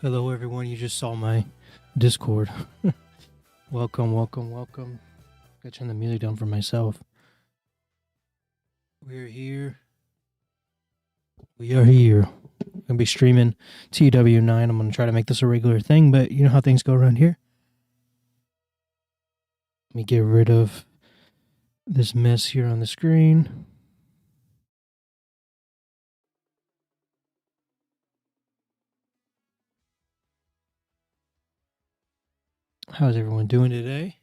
Hello, everyone. You just saw my Discord. Welcome, welcome, welcome. Gotta turn the music down for myself. We're here. We are here. I'm gonna be streaming TEW IX. I'm gonna try to make this a regular thing, but you know how things go around here. Let me get rid of this mess here on the screen. How's everyone doing today?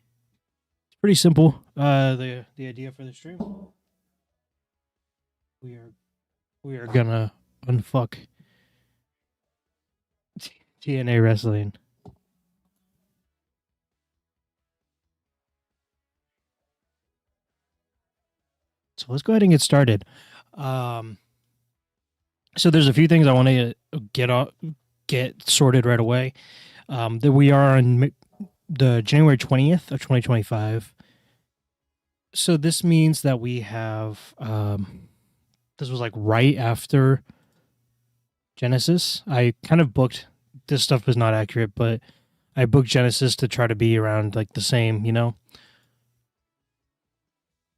It's pretty simple. The idea for the stream. We are gonna unfuck TNA Wrestling. So let's go ahead and get started. So there's a few things I want to get sorted right away. That we are on the January 20th of 2025. So this means that we have this was like right after Genesis. I kind of booked this stuff was not accurate, but I booked Genesis to try to be around like the same, you know.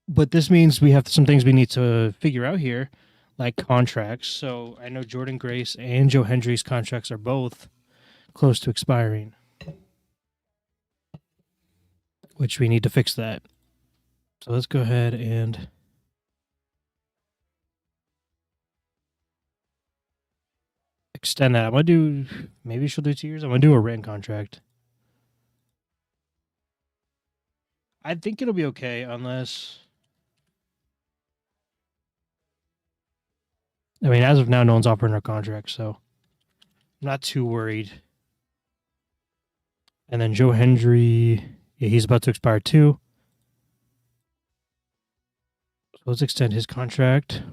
But this means we have some things we need to figure out here, like contracts. So I know Jordan Grace and Joe Hendry's contracts are both close to expiring, which we need to fix that. So let's go ahead and extend that. I'm going to do, maybe she'll do 2 years. I'm going to do a written contract. I think it'll be okay unless, I mean, as of now, no one's offering her contract, so I'm not too worried. And then Joe Hendry, yeah, he's about to expire too. So let's extend his contract.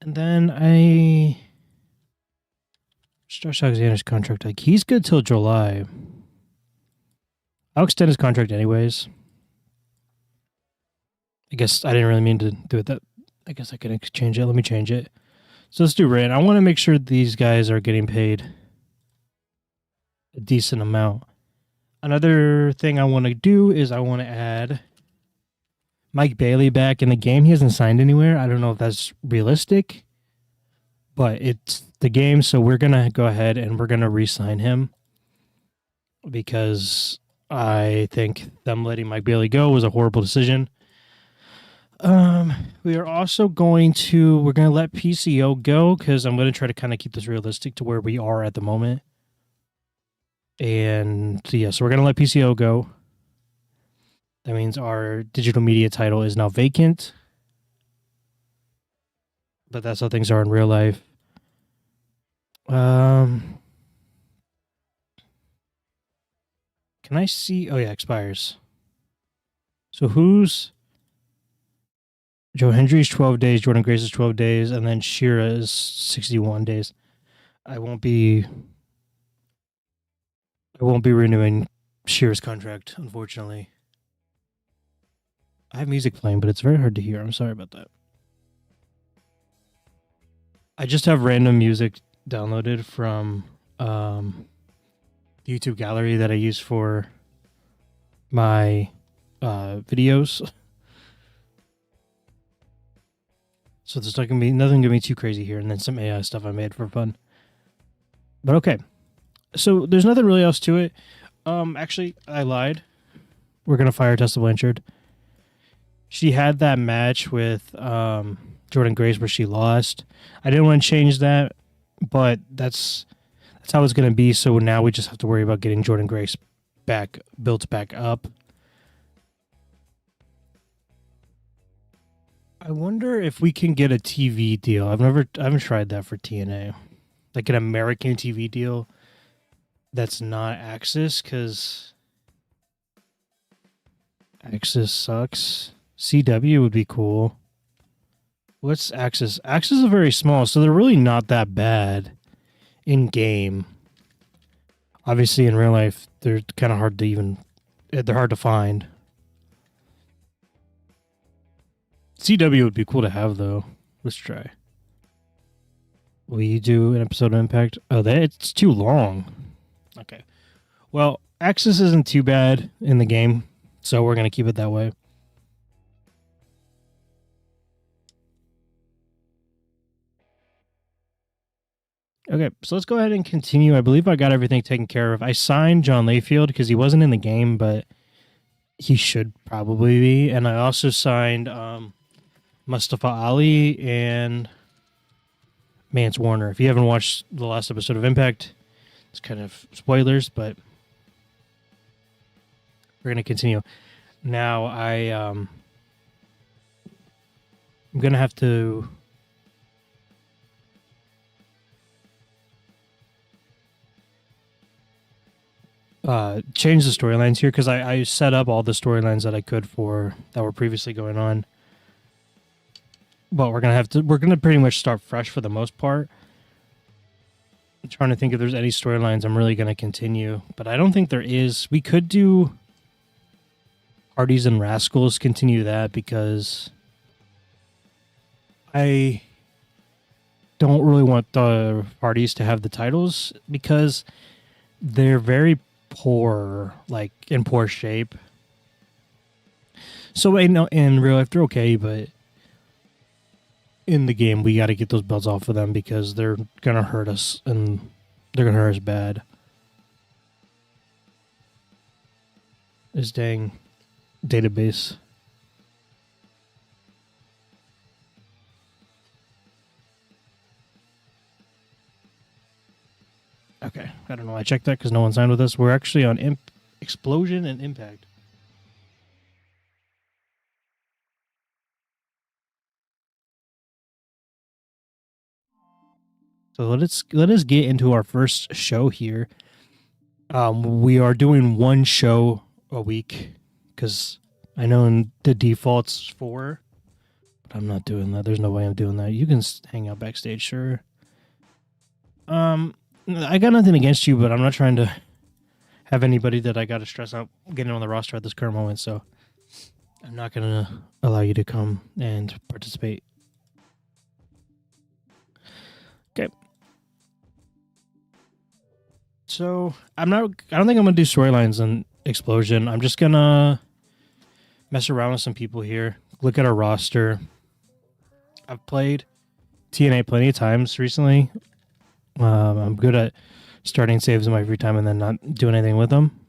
And then Josh Alexander's contract, like he's good till July. I'll extend his contract anyways. I guess I didn't really mean to do it that. I guess I can change it. Let me change it. So let's do written. I want to make sure these guys are getting paid a decent amount. Another thing I want to do is I want to add Mike Bailey back in the game. He hasn't signed anywhere. I don't know if that's realistic, but it's the game. So we're going to go ahead and we're going to re-sign him because I think them letting Mike Bailey go was a horrible decision. We are also we're going to let PCO go because I'm going to try to kind of keep this realistic to where we are at the moment. And yeah, so we're going to let PCO go. That means our digital media title is now vacant. But that's how things are in real life. Can I see? Oh yeah, expires. So who's Joe Hendry's 12 days, Jordan Grace is 12 days, and then Shira is 61 days. I won't be renewing Shira's contract, unfortunately. I have music playing, but it's very hard to hear. I'm sorry about that. I just have random music downloaded from the YouTube gallery that I use for my videos. So there's not gonna be nothing gonna be too crazy here, and then some AI stuff I made for fun. But okay. So there's nothing really else to it. Actually, I lied. We're gonna fire Tessa Blanchard. She had that match with Jordan Grace where she lost. I didn't want to change that, but that's how it's gonna be. So now we just have to worry about getting Jordan Grace built back up. I wonder if we can get a TV deal. I haven't tried that for TNA, like an American TV deal that's not Axis, because Axis sucks. CW would be cool. What's Axis? Axis is very small, so they're really not that bad in game. Obviously, in real life, they're kind of hard to find. CW would be cool to have, though. Let's try. Will you do an episode of Impact? Oh, it's too long. Okay. Well, Axis isn't too bad in the game, so we're going to keep it that way. Okay, so let's go ahead and continue. I believe I got everything taken care of. I signed John Layfield because he wasn't in the game, but he should probably be. And I also signed Mustafa Ali and Mance Warner. If you haven't watched the last episode of Impact, it's kind of spoilers, but we're going to continue. Now, I'm going to have to change the storylines here because I set up all the storylines that I could for that were previously going on. But we're gonna pretty much start fresh for the most part. I'm trying to think if there's any storylines I'm really gonna continue, but I don't think there is. We could do Hardys and Rascals, continue that because I don't really want the Hardys to have the titles because they're very poor, like in poor shape. So in real life they're okay, but in the game we got to get those belts off of them because they're gonna hurt us and they're gonna hurt us bad. This dang database. Okay, I don't know. I checked that because no one signed with us. We're actually on Explosion and Impact. So let us get into our first show here. We are doing one show a week because I know in the default's 4, but I'm not doing that. There's no way I'm doing that. You can hang out backstage, sure. I got nothing against you, but I'm not trying to have anybody that I got to stress out getting on the roster at this current moment, so I'm not going to allow you to come and participate. Okay. So, I don't think I'm going to do storylines on Explosion. I'm just going to mess around with some people here. Look at our roster. I've played TNA plenty of times recently. I'm good at starting saves in my free time and then not doing anything with them.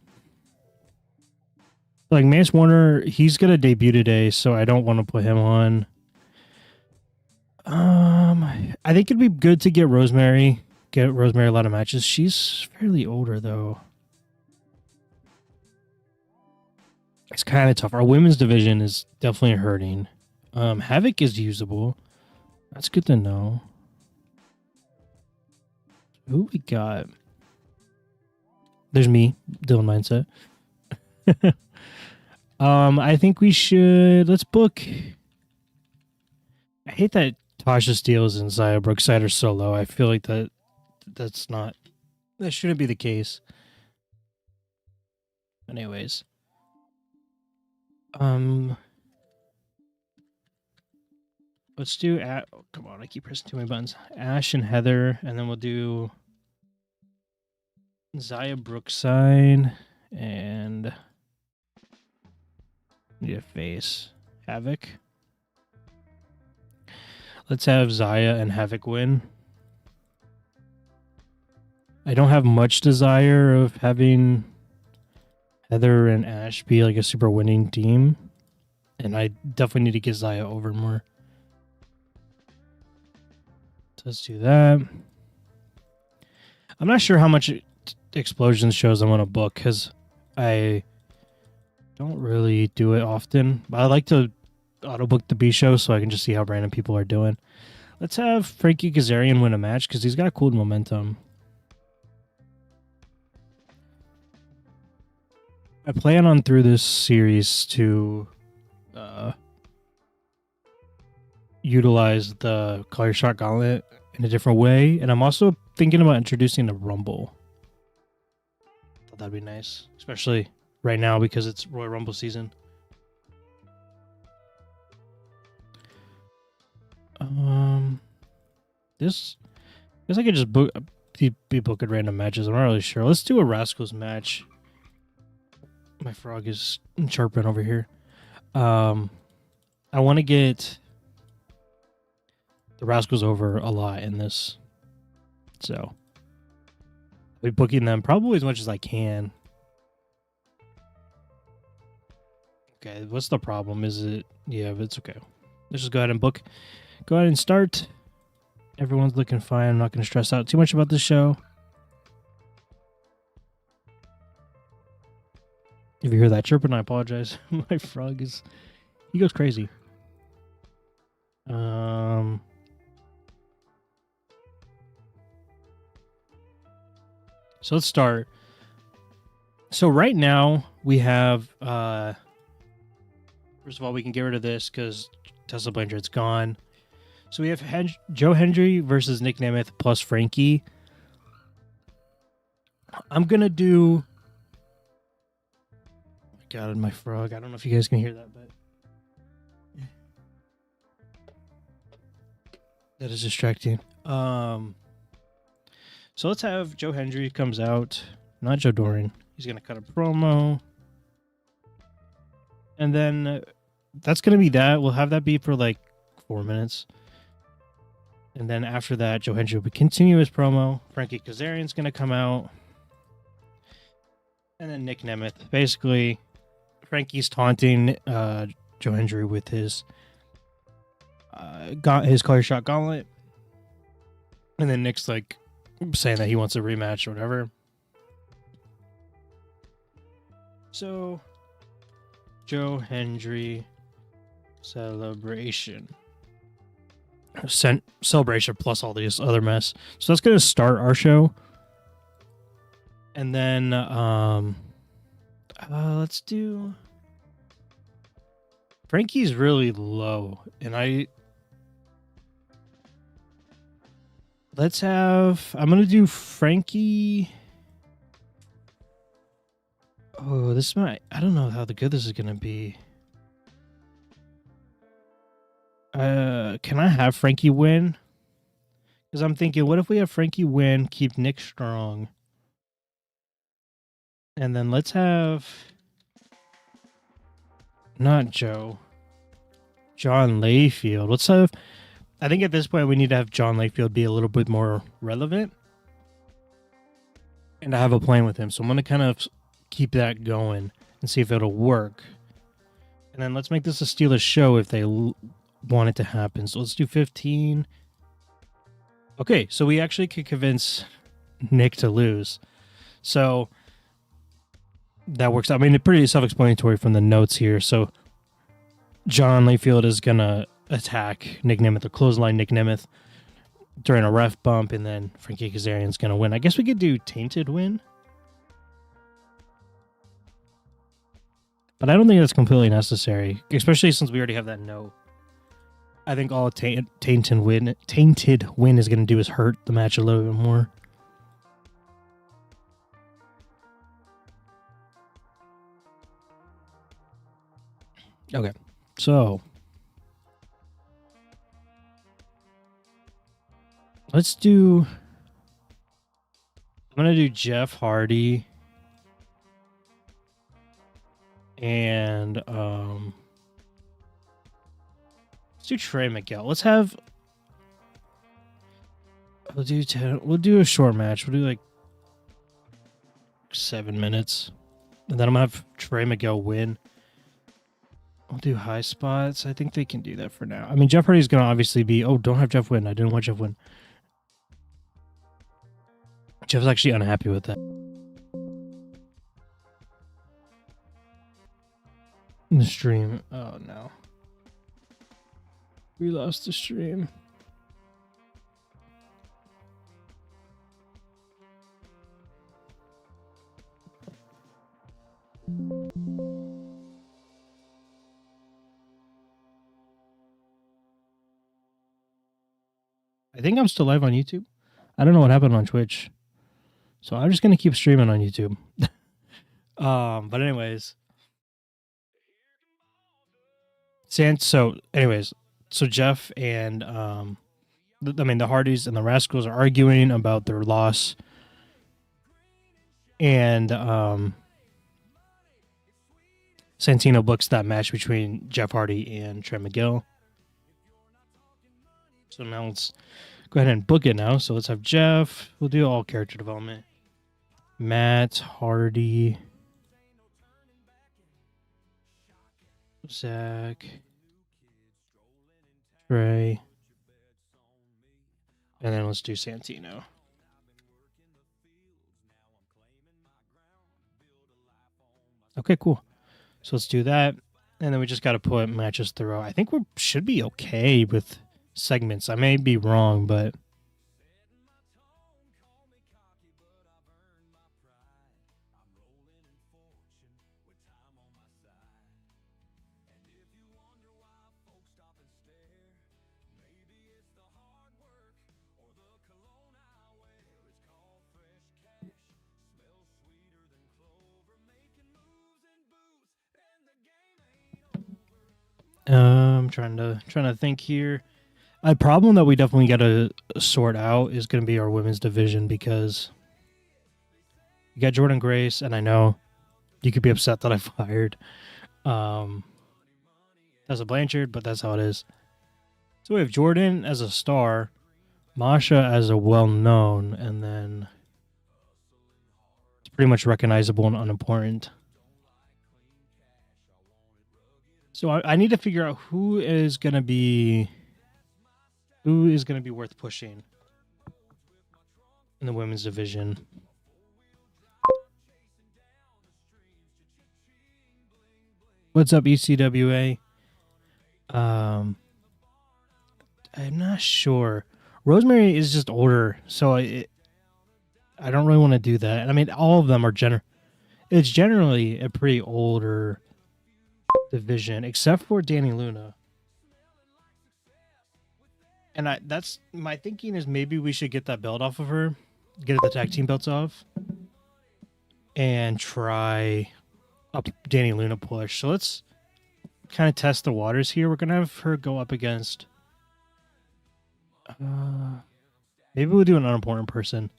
Like Mance Warner, he's gonna debut today, so I don't want to put him on. I think it'd be good to get Rosemary a lot of matches. She's fairly older though. It's kind of tough. Our women's division is definitely hurting. Havoc is usable. That's good to know. Who we got? There's me, Dylan Mindset. I think we should let's book. I hate that Tasha Steelz and Zaya Brookside are so low. I feel like that shouldn't be the case. Anyways. Let's do oh, come on, I keep pressing too many buttons. Ash and Heather, and then we'll do Zaya Brookside and need a face. Havoc. Let's have Zaya and Havoc win. I don't have much desire of having Heather and Ash be like a super winning team. And I definitely need to get Zaya over more. So let's do that. I'm not sure how much Explosion shows I'm going to book because I don't really do it often. But I like to auto book the B show so I can just see how random people are doing. Let's have Frankie Kazarian win a match because he's got cool momentum. I plan on through this series to utilize the Call Your Shot Gauntlet in a different way, and I'm also thinking about introducing the Rumble. Thought that'd be nice, especially right now because it's Royal Rumble season. This I guess I could just be booking random matches. I'm not really sure. Let's do a Rascals match. My frog is chirping over here. I want to get the Rascals over a lot in this, so I'll be booking them probably as much as I can. Okay, what's the problem? Is it? Yeah, but it's okay. Let's just go ahead and book. Go ahead and start. Everyone's looking fine. I'm not going to stress out too much about this show. If you hear that chirping, I apologize. My frog he goes crazy. So let's start. So right now we have first of all, we can get rid of this because Tesla Blanchard's gone. So we have Joe Hendry versus Nick Nemeth plus Frankie. I'm gonna do. Oh my God, my frog! I don't know if you guys can hear that, but that is distracting. So let's have Joe Hendry comes out, not Joe Doran. He's gonna cut a promo, and then that's gonna be that. We'll have that be for like 4 minutes. And then after that, Joe Hendry will continue his promo. Frankie Kazarian's going to come out. And then Nick Nemeth. Basically, Frankie's taunting Joe Hendry with his collar shot gauntlet. And then Nick's like saying that he wants a rematch or whatever. So, Joe Hendry celebration. Celebration plus all these other mess. So that's going to start our show. And then let's do Frankie's really low, and I'm going to do Frankie. Oh, I don't know how good this is going to be. Can I have Frankie win? Because I'm thinking, what if we have Frankie win, keep Nick strong, and then let's have not Joe, John Layfield. Let's have. I think at this point we need to have John Layfield be a little bit more relevant, and I have a plan with him. So I'm gonna kind of keep that going and see if it'll work, and then let's make this a Steelers show if they want it to happen. So let's do 15. Okay, so we actually could convince Nick to lose. So that works. I mean, it's pretty self-explanatory from the notes here. So John Layfield is going to attack Nick Nemeth, or clothesline Nick Nemeth during a ref bump, and then Frankie Kazarian's going to win. I guess we could do Tainted win. But I don't think that's completely necessary, especially since we already have that note. I think all Tainted win is going to do is hurt the match a little bit more. Okay, so let's do. I'm going to do Jeff Hardy and let's do Trey Miguel. Let's have. We'll do a short match. We'll do like 7 minutes, and then I'm gonna have Trey Miguel win. I'll do high spots. I think they can do that for now. I mean, Jeff Hardy's gonna obviously be. Oh, don't have Jeff win. I didn't want Jeff win. Jeff's actually unhappy with that. The stream. Oh no. We lost the stream. I think I'm still live on YouTube. I don't know what happened on Twitch. So I'm just going to keep streaming on YouTube. But anyways. So anyways, so Jeff and the Hardys and the Rascals are arguing about their loss, and Santino books that match between Jeff Hardy and Trent McGill. So now let's go ahead and book it now. So let's have Jeff. We'll do all character development. Matt Hardy, Zach, Trey, and then let's do Santino. Okay, cool. So let's do that. And then we just got to put matches throughout. I think we should be okay with segments. I may be wrong, but I'm trying to think here. A problem that we definitely got to sort out is going to be our women's division, because you got Jordan Grace, and I know you could be upset that I fired Tessa Blanchard, but that's how it is. So we have Jordan as a star, Masha as a well-known, and then it's pretty much recognizable and unimportant. So I need to figure out who is going to be worth pushing in the women's division. What's up, ECWA? I'm not sure. Rosemary is just older, so I don't really want to do that. I mean, all of them are it's generally a pretty older division, except for Danny Luna. And that's my thinking is maybe we should get that belt off of her, get the tag team belts off, and try up Danny Luna push. So let's kind of test the waters here. We're gonna have her go up against. Maybe we'll do an unimportant person.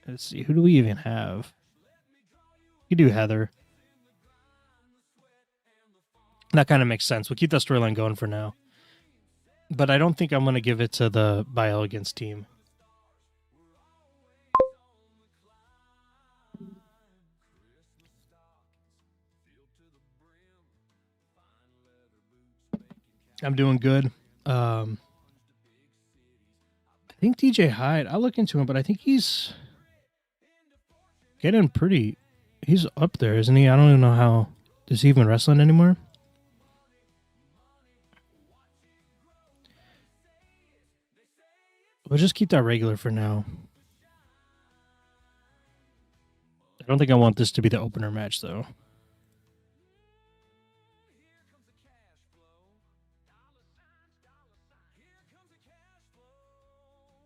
Let's see, who do we even have? You do Heather. That kind of makes sense. We'll keep that storyline going for now. But I don't think I'm going to give it to the By Elegance team. I'm doing good. I think DJ Hyde, I'll look into him, but I think he's getting pretty... He's up there, isn't he? I don't even know how... Is he even wrestling anymore? We'll just keep that regular for now. I don't think I want this to be the opener match, though.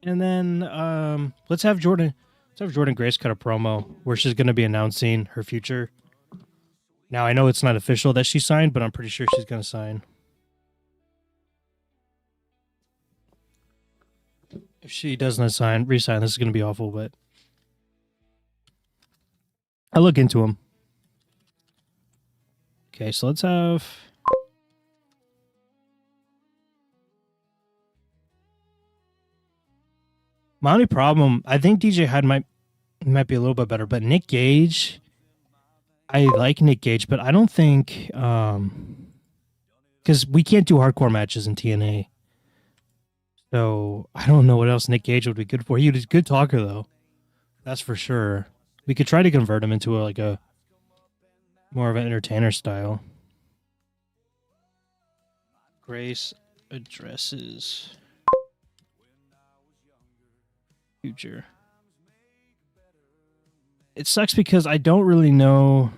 And then let's have Jordan Grace cut a promo where she's going to be announcing her future. Now, I know it's not official that she signed, but I'm pretty sure she's going to sign. If she does not resign, this is going to be awful, but I'll look into him. Okay, so let's have... My only problem, I think DJ Hyde might be a little bit better, but Nick Gage, I like Nick Gage, but I don't think... Because we can't do hardcore matches in TNA. So I don't know what else Nick Gage would be good for. He was a good talker, though. That's for sure. We could try to convert him into a more of an entertainer style. Grace addresses future. It sucks because I don't really know.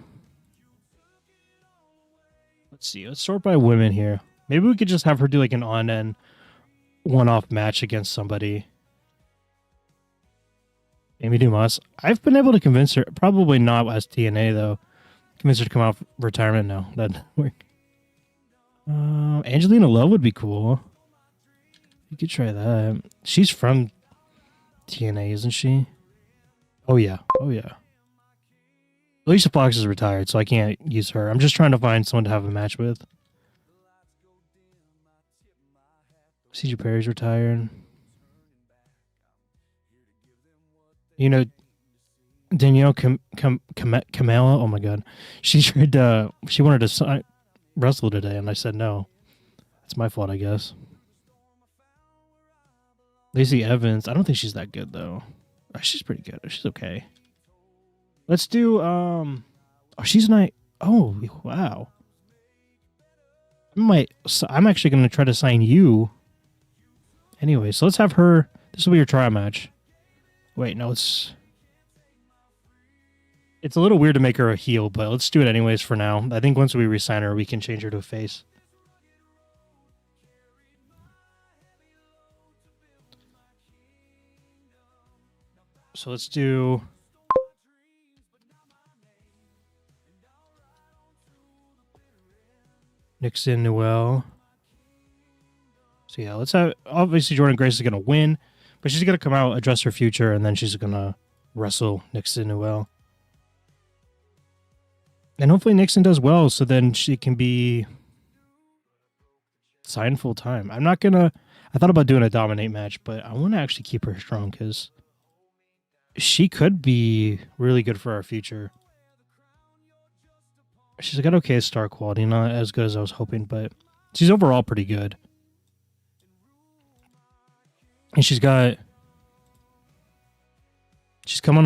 Let's see. Let's sort by women here. Maybe we could just have her do like an on-end one-off match against somebody. Amy Dumas. I've been able to convince her, probably not as TNA though, convince her to come out of retirement now. That work. Angelina Love would be cool. You could try that. She's from TNA, isn't she? Oh yeah. Oh yeah. Alicia Fox is retired, so I can't use her. I'm just trying to find someone to have a match with. CJ Perry's retired. You know, Danielle Kamala. Oh my god, she tried to. She wanted to wrestle today, and I said no. It's my fault, I guess. Lacey Evans. I don't think she's that good though. She's pretty good. She's okay. Let's do. Oh, she's not. Oh wow. I'm actually going to try to sign you. Anyway, so let's have her. This will be your trial match. Wait, no, it's a little weird to make her a heel, but let's do it anyways for now. I think once we resign her, we can change her to a face. So let's do. Nixon Noel. So yeah, let's have. Obviously, Jordan Grace is going to win, but she's going to come out, address her future, and then she's going to wrestle Nixon Noel. And hopefully Nixon does well, so then she can be signed full time. I'm not gonna. I thought about doing a dominate match, but I want to actually keep her strong because she could be really good for our future. She's got okay star quality, not as good as I was hoping, but she's overall pretty good. And she's coming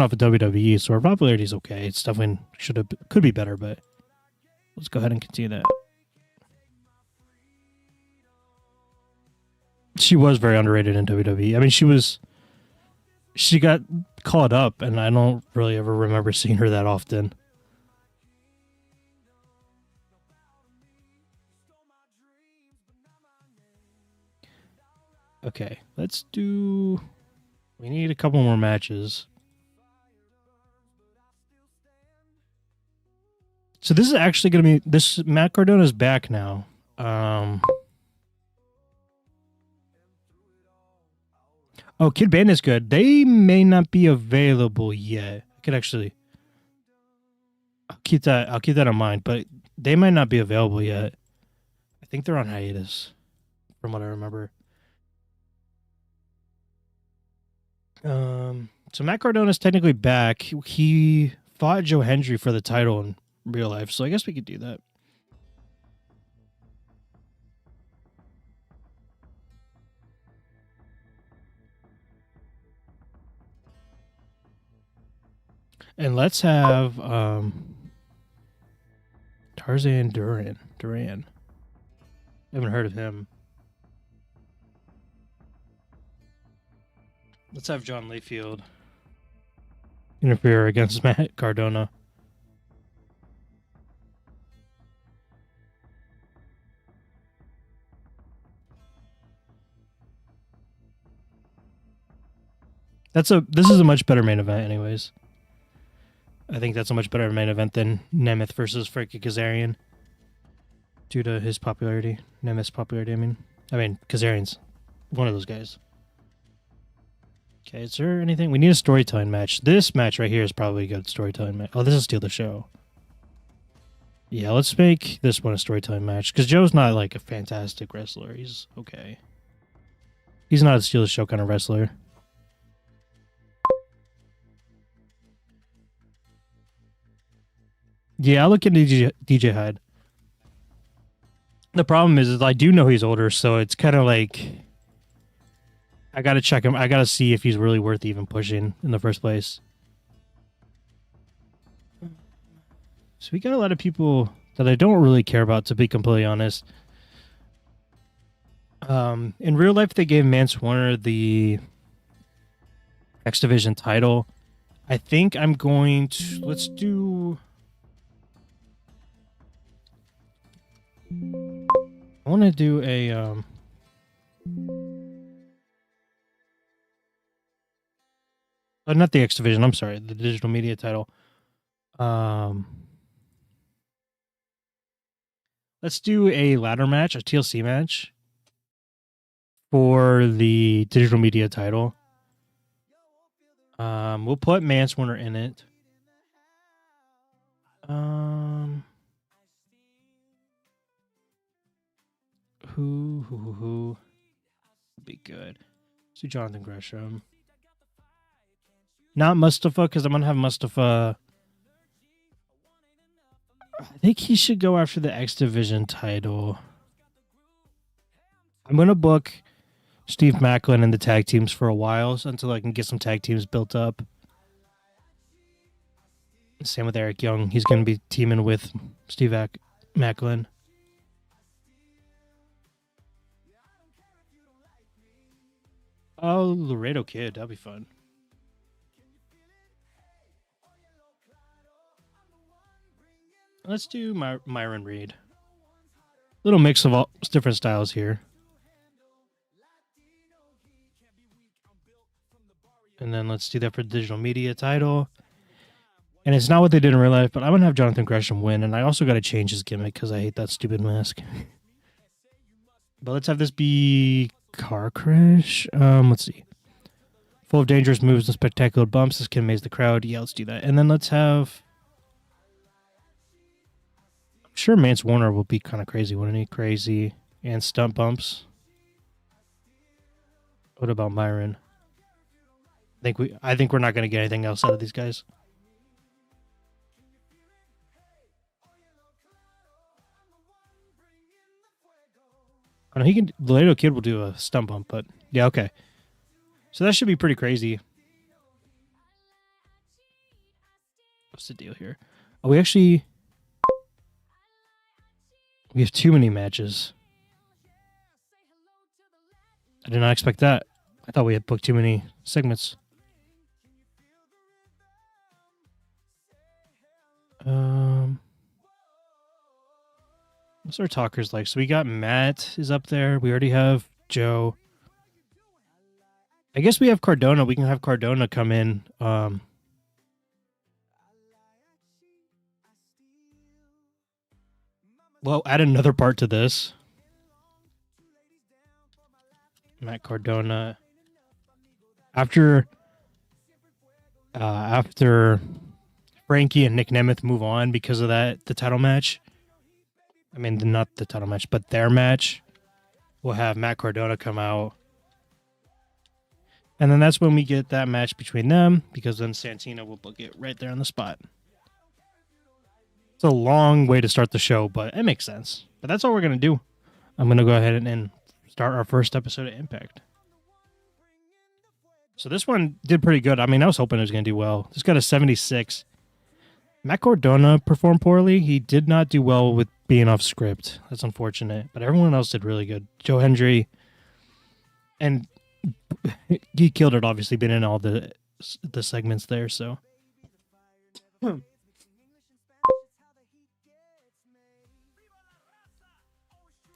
off of WWE, so her popularity is okay. It's definitely could be better, but let's go ahead and continue that. She was very underrated in WWE. I mean, she got caught up, and I don't really ever remember seeing her that often. Okay, let's do. We need a couple more matches. So this is actually going to be this. Matt Cardona's back now. Oh, Kid Bandit's good. They may not be available yet. I could actually. I'll keep that in mind, but they might not be available yet. I think they're on hiatus, from what I remember. So Matt Cardona's technically back. He fought Joe Hendry for the title in real life, so I guess we could do that. And let's have Tarzan Duran. I haven't heard of him. Let's have John Layfield interfere against Matt Cardona. This is a much better main event, anyways. I think that's a much better main event than Nemeth versus Frankie Kazarian, due to his popularity. Nemeth's popularity. I mean Kazarian's one of those guys. Okay, is there anything? We need a storytelling match. This match right here is probably a good storytelling match. Oh, this is Steal the Show. Yeah, let's make this one a storytelling match because Joe's not like a fantastic wrestler. He's okay. He's not a Steal the Show kind of wrestler. Yeah, I'll look at DJ Hyde. The problem is I do know he's older, so it's kind of like I gotta check him. I gotta see if he's really worth even pushing in the first place. So we got a lot of people that I don't really care about, to be completely honest. In real life, they gave Mance Warner the X Division title. I think I'm going to let's do. I want to do a oh, not the X Division. I'm sorry, the digital media title. Let's do a ladder match, a TLC match for the digital media title. We'll put Mance Warner in it. Who would be good? Let's do Jonathan Gresham. Not Mustafa, because I'm gonna have Mustafa. I think he should go after the X Division title. I'm gonna book Steve Macklin in the tag teams for a while until I can get some tag teams built up. Same with Eric Young. He's gonna be teaming with Steve Macklin. Oh, Laredo Kid. That'll be fun. Let's do Myron Reed. Little mix of all different styles here. And then let's do that for the digital media title. And it's not what they did in real life, but I'm going to have Jonathan Gresham win. And I also got to change his gimmick because I hate that stupid mask. But let's have this be car crash. Let's see. Full of dangerous moves and spectacular bumps. This can amaze the crowd. Yeah, let's do that. And then let's have... I'm sure Mance Warner will be kind of crazy, wouldn't he? Crazy. And stunt bumps. What about Myron? I think we're not going to get anything else out of these guys. I know he can. Laredo Kid will do a stunt bump, but yeah, okay. So that should be pretty crazy. What's the deal here? Oh, we have too many matches. I did not expect that. I thought we had booked too many segments. What's our talkers like? So we got Matt is up there. We already have Joe. I guess we have Cardona. We can have Cardona come in. Well, add another part to this. Matt Cardona. After Frankie and Nick Nemeth move on because of the title match. I mean, not the title match, but their match. We'll have Matt Cardona come out. And then that's when we get that match between them, because then Santino will book it right there on the spot. It's a long way to start the show, but it makes sense. But that's all we're going to do. I'm going to go ahead and start our first episode of Impact. So this one did pretty good. I mean, I was hoping it was going to do well. This got a 76. Matt Cardona performed poorly. He did not do well with being off script. That's unfortunate. But everyone else did really good. Joe Hendry. And he killed it, obviously, been in all the segments there, so.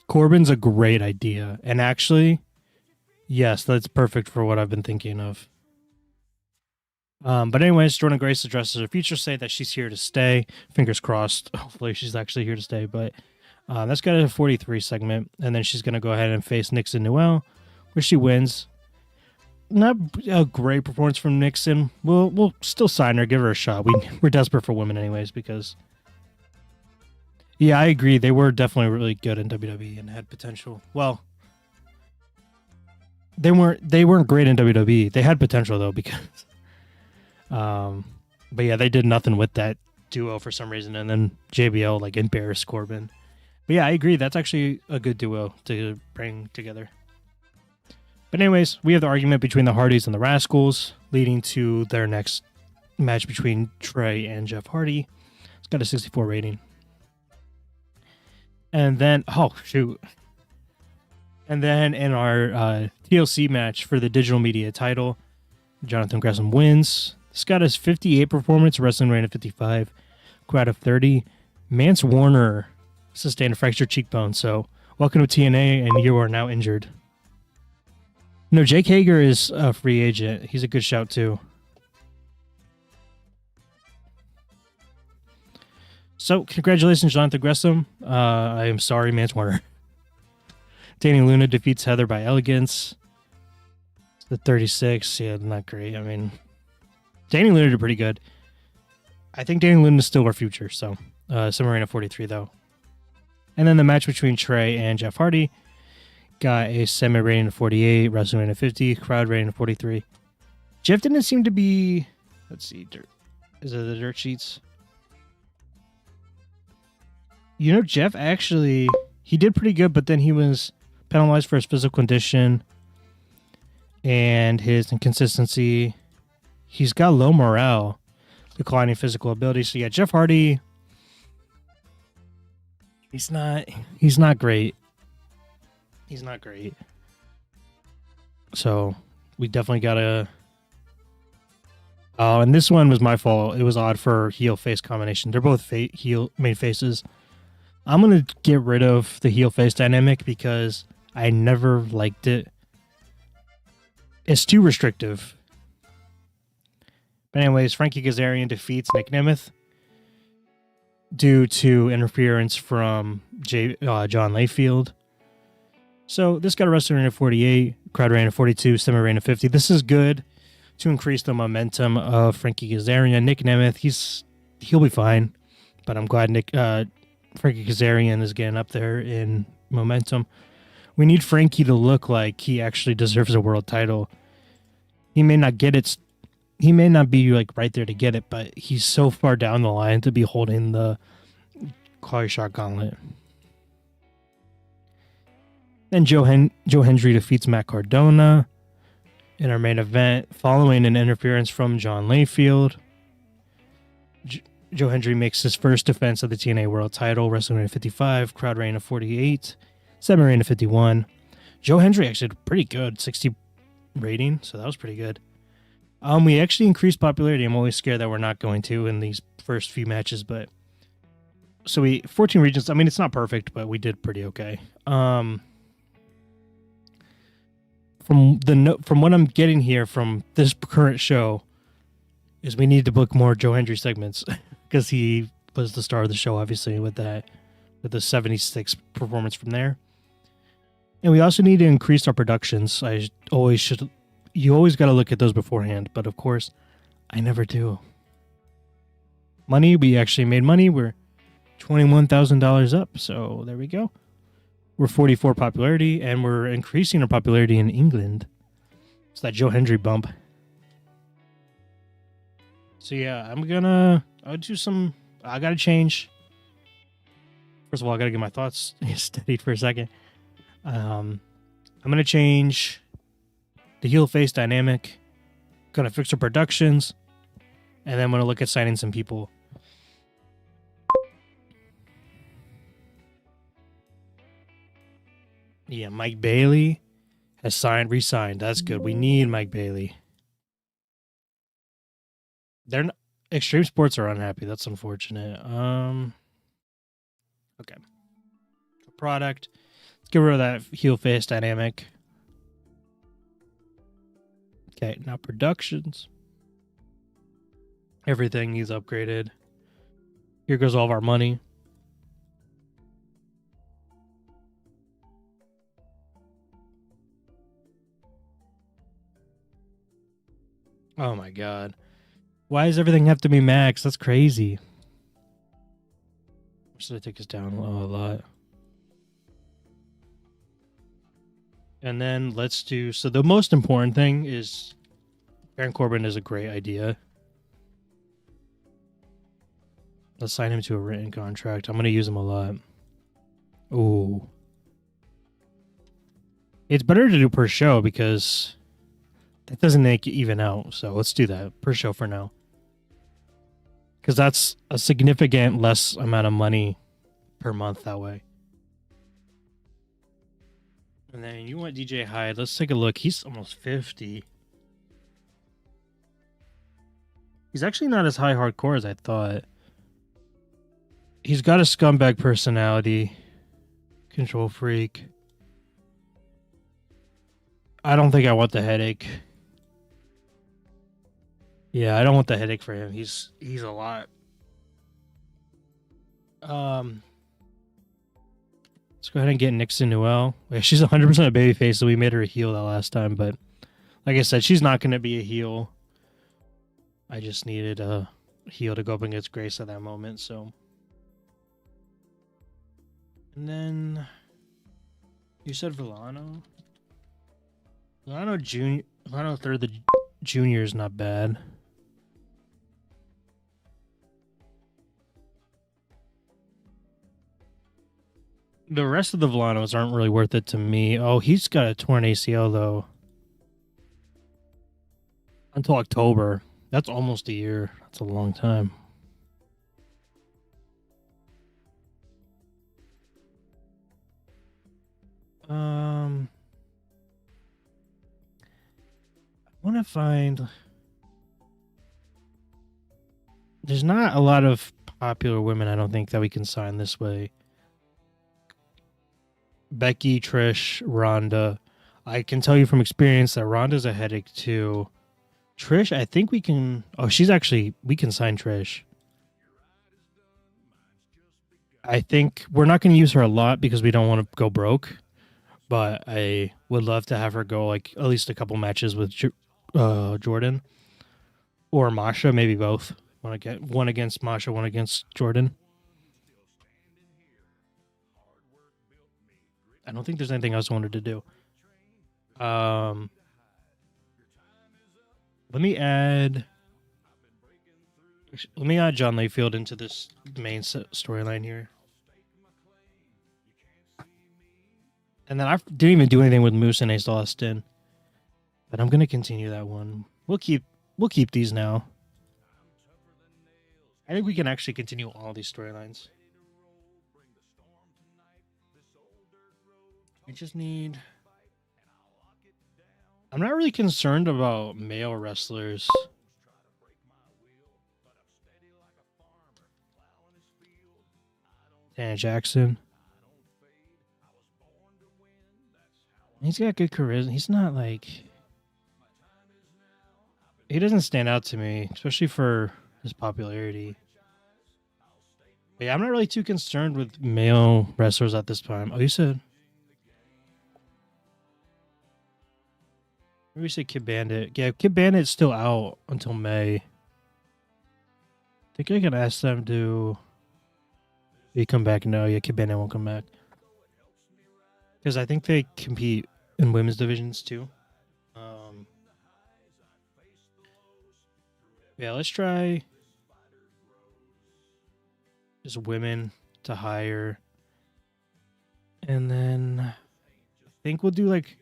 Corbin's a great idea. And actually, yes, that's perfect for what I've been thinking of. But anyways, Jordan Grace addresses her future, say that she's here to stay. Fingers crossed. Hopefully she's actually here to stay. But that's got a 43 segment. And then she's going to go ahead and face Nixon Newell, where she wins. Not a great performance from Nixon. We'll still sign her, give her a shot. We're desperate for women anyways because... Yeah, I agree. They were definitely really good in WWE and had potential. Well, they weren't great in WWE. They had potential though because... but yeah, they did nothing with that duo for some reason, and then JBL like embarrassed Corbin. But yeah, I agree. That's actually a good duo to bring together. But anyways, we have the argument between the Hardys and the Rascals, leading to their next match between Trey and Jeff Hardy. It's got a 64 rating. And then, oh shoot. And then in our TLC match for the digital media title, Jonathan Gresham wins. This got his 58 performance, wrestling rating of 55, crowd of 30. Mance Warner sustained a fractured cheekbone, so welcome to TNA, and you are now injured. No, Jake Hager is a free agent. He's a good shout, too. So, congratulations, Jonathan Gresham. I am sorry, Mance Warner. Danny Luna defeats Heather by elegance. The 36, yeah, not great. I mean, Danny Luna did pretty good. I think Danny Luna is still our future, so Summer Reign 43, though. And then the match between Trey and Jeff Hardy got a semi rating of 48, wrestling rating of 50, crowd rating of 43. Jeff didn't seem to be. Let's see, is it the dirt sheets? You know, Jeff actually, he did pretty good, but then he was penalized for his physical condition and his inconsistency. He's got low morale, declining physical ability. So yeah, Jeff Hardy, he's not great. He's not great. So we definitely gotta. Oh, and this one was my fault. It was odd for heel face combination. They're both heel main faces. I'm gonna get rid of the heel face dynamic because I never liked it. It's too restrictive. But anyways, Frankie Kazarian defeats Nick Nemeth due to interference from John Layfield. So this got a wrestling rating of 48, crowd rating of 42, semi rating of 50. This is good to increase the momentum of Frankie Kazarian. Nick Nemeth, he'll be fine, but I'm glad Frankie Kazarian is getting up there in momentum. We need Frankie to look like he actually deserves a world title. He may not get it. He may not be like right there to get it, but he's so far down the line to be holding the Claw Shot Gauntlet. Then Joe Hendry defeats Matt Cardona in our main event following an interference from John Layfield. Joe Hendry makes his first defense of the TNA World title, wrestling rating of 55, crowd rating of 48, semi rating of 51. Joe Hendry actually did pretty good, 60 rating, so that was pretty good. We actually increased popularity. I'm always scared that we're not going to in these first few matches, but so 14 regions. I mean, it's not perfect, but we did pretty okay. From what I'm getting here from this current show is we need to book more Joe Hendry segments because he was the star of the show, obviously, with the 76 performance from there. And we also need to increase our productions. You always got to look at those beforehand, but of course, I never do. Money, we actually made money. We're $21,000 up, so there we go. We're 44 popularity, and we're increasing our popularity in England. It's that Joe Hendry bump. So yeah, I gotta change. First of all, I gotta get my thoughts steadied for a second. I'm gonna change the heel face dynamic. Gonna fix our productions, and then I'm gonna look at signing some people. Yeah, Mike Bailey has re-signed. That's good. We need Mike Bailey. Extreme Sports are unhappy. That's unfortunate. Okay. Product. Let's get rid of that heel face dynamic. Okay, now productions. Everything needs upgraded. Here goes all of our money. Oh my god. Why does everything have to be max? That's crazy. Should I take this down a lot? And then let's do... So the most important thing is... Baron Corbin is a great idea. Let's sign him to a written contract. I'm going to use him a lot. Ooh. It's better to do per show because... That doesn't make it even out. So let's do that per show for now. Because that's a significant less amount of money per month that way. And then you want DJ Hyde. Let's take a look. He's almost 50. He's actually not as high hardcore as I thought. He's got a scumbag personality. Control freak. I don't think I want the headache. Yeah, I don't want the headache for him. He's a lot. Let's go ahead and get Nixon Noel. Yeah, she's 100% a babyface, so we made her a heel that last time. But like I said, she's not going to be a heel. I just needed a heel to go up against Grace at that moment. So, and then you said Villano. Villano Junior. Villano third. The junior is not bad. The rest of the Villanos aren't really worth it to me. Oh, he's got a torn ACL though. Until October. That's almost a year. That's a long time. I want to find. There's not a lot of popular women, I don't think, that we can sign this way. Becky, Trish, Ronda. I can tell you from experience that Ronda's a headache too. Trish, I think we can. Oh, we can sign Trish. I think we're not going to use her a lot because we don't want to go broke. But I would love to have her go like at least a couple matches with Jordan or Masha, maybe both. Want to get one against Masha, one against Jordan. I don't think there's anything else I wanted to do. Let me add John Layfield into this main storyline here. And then I didn't even do anything with Moose and Ace Austin. But I'm gonna continue that one. We'll keep these now. I think we can actually continue all these storylines. I just need. I'm not really concerned about male wrestlers. Dan Jackson. He's got good charisma. He's not like. He doesn't stand out to me, especially for his popularity. But yeah, I'm not really too concerned with male wrestlers at this time. Oh, you said. Maybe say Kid Bandit. Yeah, Kid Bandit's still out until May. I think I can ask them to. They come back? No, yeah, Kid Bandit won't come back. Because I think they compete in women's divisions too. Yeah, let's try just women to hire. And then I think we'll do like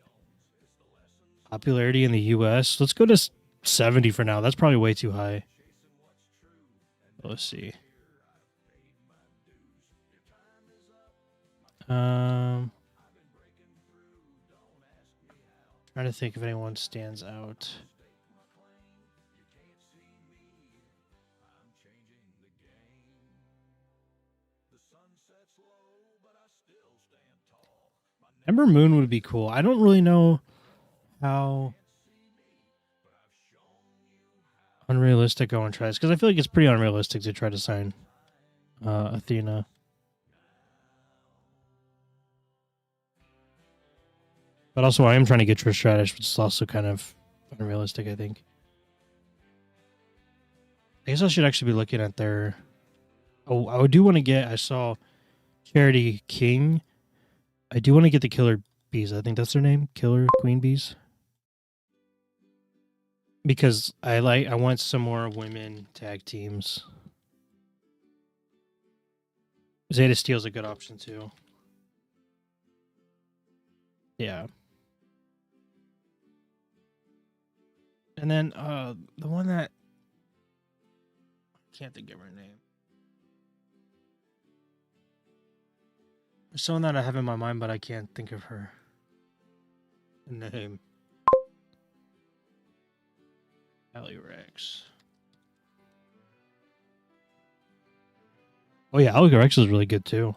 popularity in the US. Let's go to 70 for now. That's probably way too high. Let's see. Trying to think if anyone stands out. Ember Moon would be cool. I don't really know how unrealistic Owen tries, because I feel like it's pretty unrealistic to try to sign Athena. But also, I am trying to get Trish Stratus, which is also kind of unrealistic, I think. I guess I should actually be looking at their. Oh, I do want to get. I saw Charity King. I do want to get the Killer Bees. I think that's their name, Killer Queen Bees. Because I want some more women tag teams. Zeta Steel's a good option too. Yeah. And then the one that I can't think of her name. There's someone that I have in my mind, but I can't think of her name. Allie Rex. Oh yeah, Allie Rex is really good too.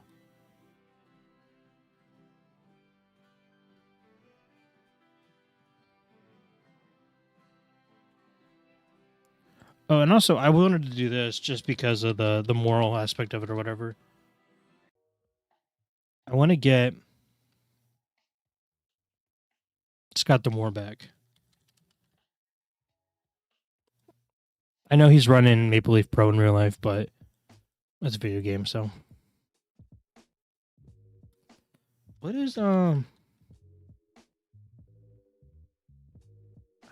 Oh, and also I wanted to do this just because of the moral aspect of it or whatever. I want to get Scott Demore back. I know he's running Maple Leaf Pro in real life, but that's a video game, so. What is I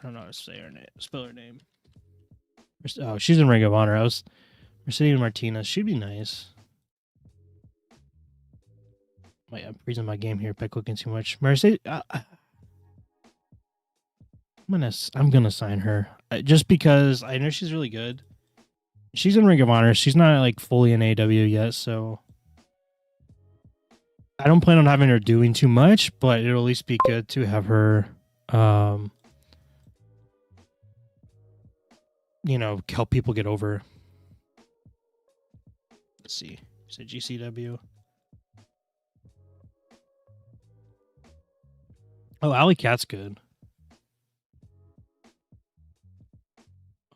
don't know how to say her name. Spell her name. Oh, she's in Ring of Honor. Mercedes Martinez. She'd be nice. I'm freezing my game here by clicking too much. Mercedes. I'm gonna sign her just because I know she's really good. She's in Ring of Honor. She's not like fully in AW yet, so I don't plan on having her doing too much. But it'll at least be good to have her, help people get over. Let's see. Is it GCW? Oh, Alley Cat's good.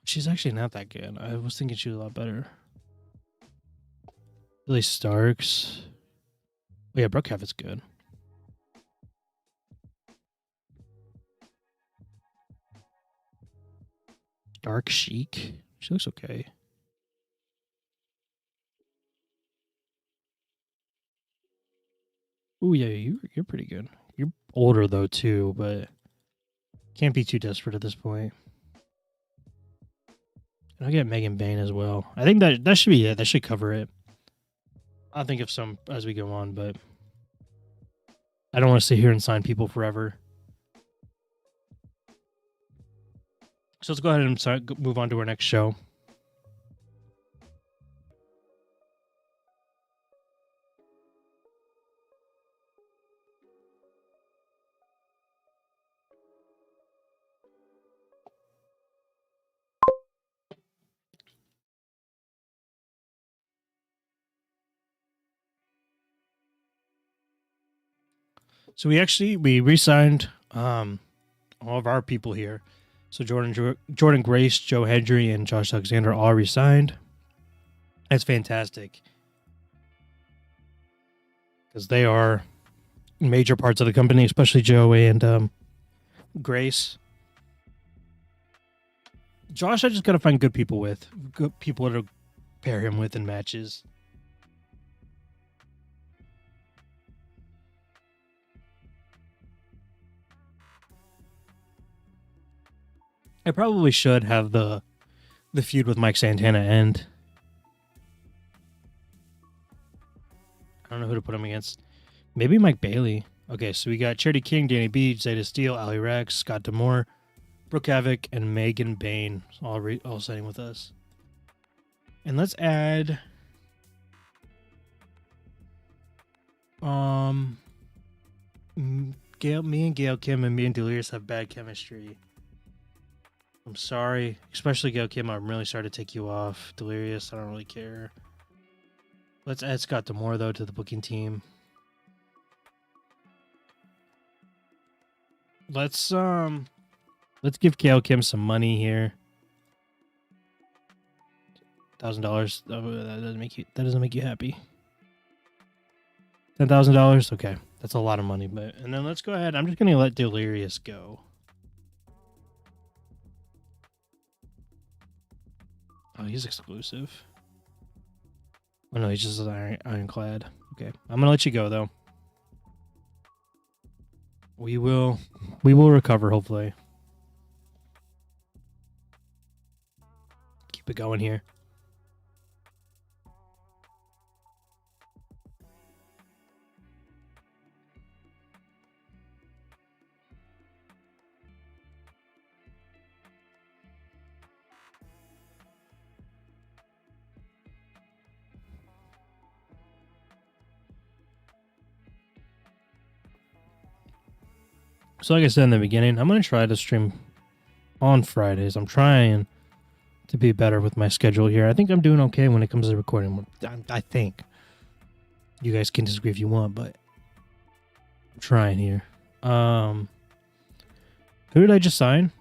She's actually not that good. I was thinking she was a lot better. Billy Starks. Oh, yeah, Brooke Heaven's good. Dark Chic. She looks okay. Oh, yeah, you're pretty good. You're older, though, too, but can't be too desperate at this point. And I'll get Megan Bain as well. I think that should be it. That should cover it. I'll think of some as we go on, but I don't want to sit here and sign people forever. So let's go ahead and move on to our next show. So we re-signed all of our people here. So Jordan Grace, Joe Hendry, and Josh Alexander all re-signed. That's fantastic because they are major parts of the company, especially Joe and Grace. Josh, I just gotta find good people to pair him with in matches. I probably should have the feud with Mike Santana end. I don't know who to put him against. Maybe Mike Bailey. Okay, so we got Charity King, Danny B, Zeta Steele, Ali Rex, Scott Demore, Brooke Havoc, and Megan Bain all signing with us. And let's add me and Gail Kim and me and Delirious have bad chemistry. I'm sorry, especially Gail Kim. I'm really sorry to take you off. Delirious, I don't really care. Let's add Scott Demore though to the booking team. Let's give Gail Kim some money here. $1,000. That doesn't make you happy. $10,000. Okay, that's a lot of money. And then let's go ahead. I'm just gonna let Delirious go. Oh, he's exclusive. Oh no, he's just ironclad. Okay, I'm gonna let you go though. We will recover hopefully. Keep it going here. So like I said in the beginning, I'm going to try to stream on Fridays. I'm trying to be better with my schedule here. I think I'm doing okay when it comes to recording. I think. You guys can disagree if you want, but I'm trying here. Who did I just sign?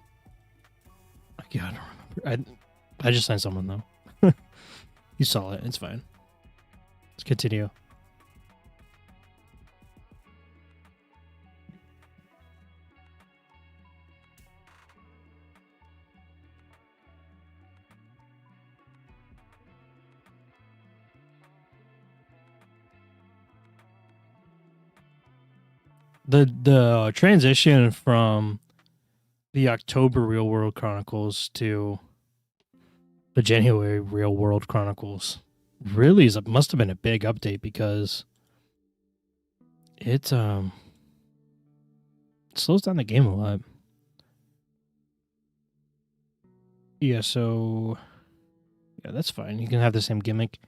Yeah, I don't remember. I just signed someone though. You saw it. It's fine. Let's continue. The transition from the October Real World Chronicles to the January Real World Chronicles really must have been a big update because it slows down the game a lot. Yeah, so yeah, that's fine. You can have the same gimmick.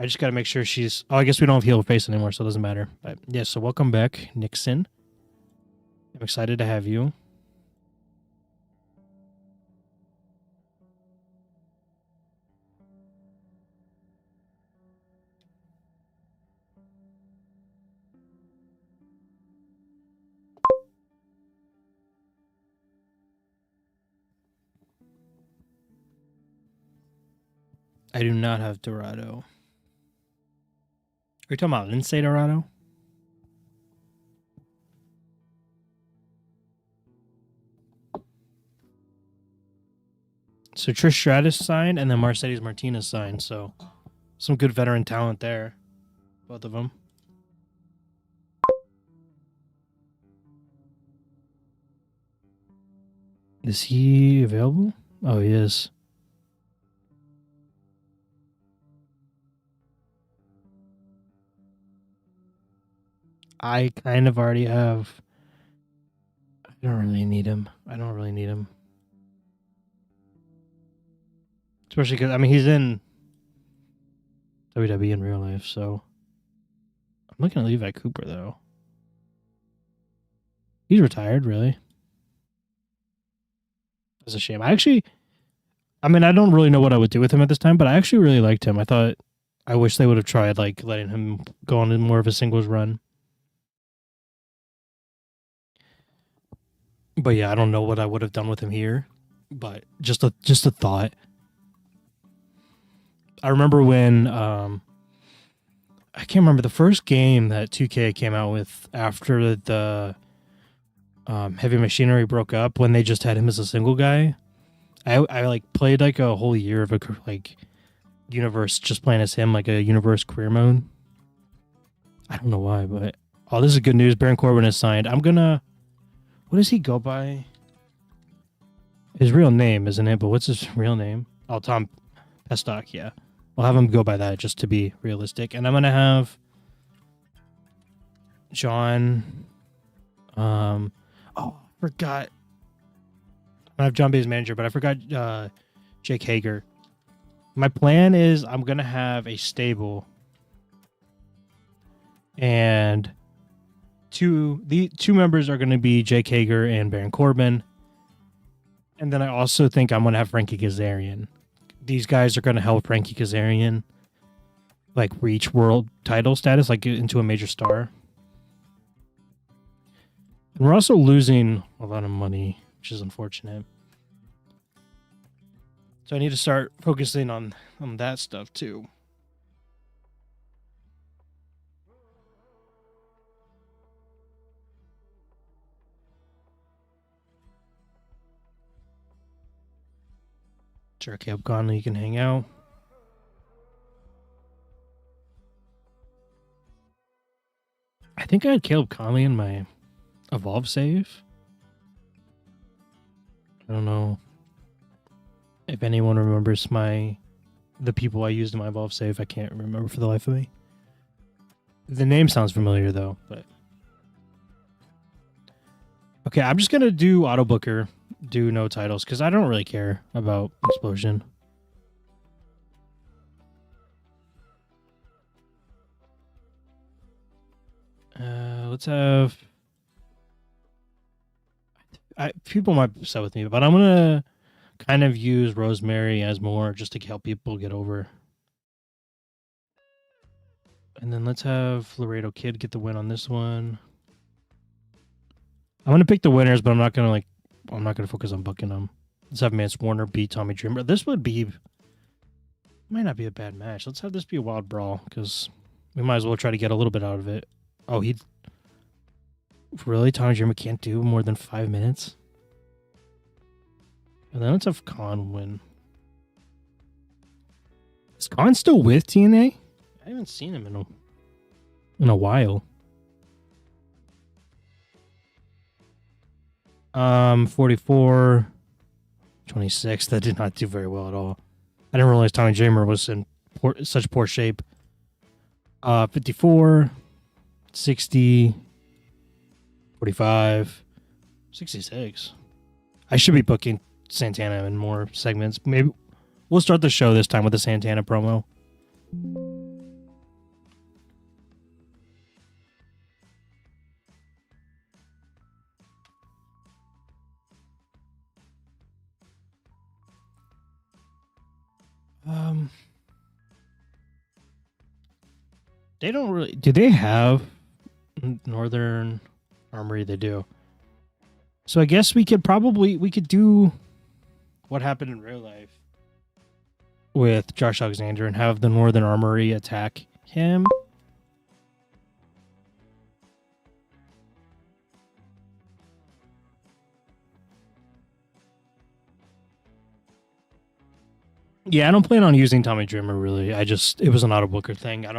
I just got to make sure she's. Oh, I guess we don't have heel face anymore, so it doesn't matter. But yeah, so welcome back, Nixon. I'm excited to have you. I do not have Dorado. Are you talking about Lindsay Dorado? So Trish Stratus signed, and then Mercedes Martinez signed. So some good veteran talent there, both of them. Is he available? Oh, he is. I kind of already have. I don't really need him. I don't really need him. Especially because, I mean, he's in WWE in real life, so. I'm looking at Levi Cooper, though. He's retired, really. That's a shame. I mean, I don't really know what I would do with him at this time, but I actually really liked him. I wish they would have tried, like, letting him go on in more of a singles run. But yeah, I don't know what I would have done with him here. But just a thought. I remember when I can't remember the first game that 2K came out with after the Heavy Machinery broke up, when they just had him as a single guy. I like played like a whole year of a like universe just playing as him, like a universe career mode. I don't know why, but oh, this is good news. Baron Corbin is signed. I'm gonna. What does he go by? His real name, isn't it? But what's his real name? Oh, Tom Pestock. Yeah, I'll have him go by that just to be realistic. And I'm gonna have John. Oh, I forgot. I have John Bay's manager, but I forgot Jake Hager. My plan is I'm gonna have a stable, and the two members are gonna be Jake Hager and Baron Corbin, and then I also think I'm gonna have Frankie Kazarian. These guys are gonna help Frankie Kazarian like reach world title status, like get into a major star. And we're also losing a lot of money, which is unfortunate. So I need to start focusing on that stuff too. Sure, Caleb Conley, you can hang out. I think I had Caleb Conley in my Evolve save. I don't know if anyone remembers the people I used in my Evolve save. I can't remember for the life of me. The name sounds familiar though, but okay, I'm just gonna do Auto Booker, do no titles, because I don't really care about Explosion. Let's have. People might be upset with me, but I'm gonna kind of use Rosemary as more just to help people get over. And then let's have Laredo Kid get the win on this one. I'm gonna pick the winners, but I'm not gonna focus on booking them. Let's have Mance Warner beat Tommy Dreamer. This might not be a bad match. Let's have this be a wild brawl, because we might as well try to get a little bit out of it. Oh, really? Tommy Dreamer can't do more than 5 minutes? And then let's have Khan win. Is Khan still with TNA? I haven't seen him in a while. 44, 26. That did not do very well at all. I didn't realize Tommy Dreamer was in such poor shape. 54, 60, 45, 66. I should be booking Santana in more segments. Maybe we'll start the show this time with the Santana promo. They don't really. Do they have Northern Armory? They do. So I guess we could do what happened in real life with Josh Alexander and have the Northern Armory attack him. Yeah, I don't plan on using Tommy Dreamer really. It was an auto booker thing. I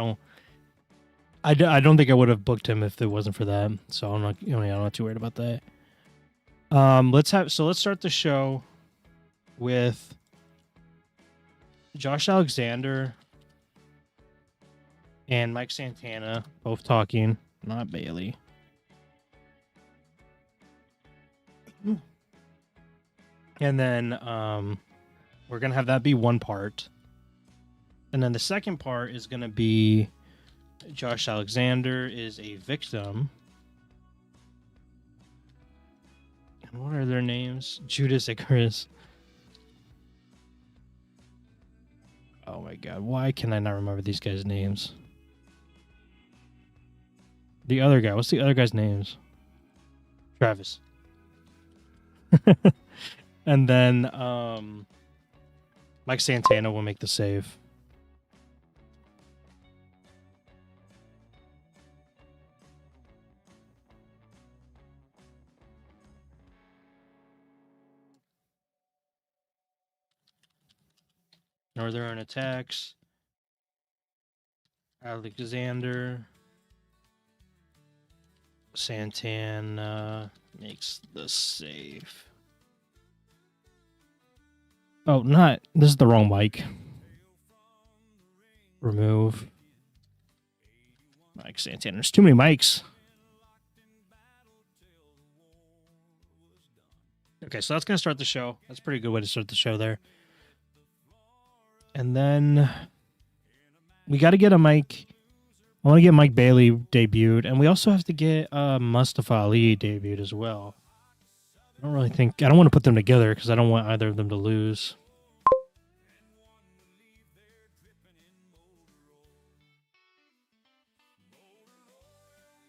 don't think I would have booked him if it wasn't for that. So I'm not too worried about that. Let's start the show with Josh Alexander and Mike Santana both talking, not Bailey. And then we're gonna have that be one part. And then the second part is gonna be Josh Alexander is a victim. And what are their names? Judas Icarus. Oh my god, why can I not remember these guys' names? The other guy, what's the other guy's names? Travis. And then Mike Santana will make the save. Northern attacks. Alexander. Santana makes the save. Oh, this is the wrong mic. Remove. Mike Santana. There's too many mics. Okay, so that's going to start the show. That's a pretty good way to start the show there. And then we got to get a Mike. I want to get Mike Bailey debuted. And we also have to get Mustafa Ali debuted as well. I don't want to put them together because I don't want either of them to lose.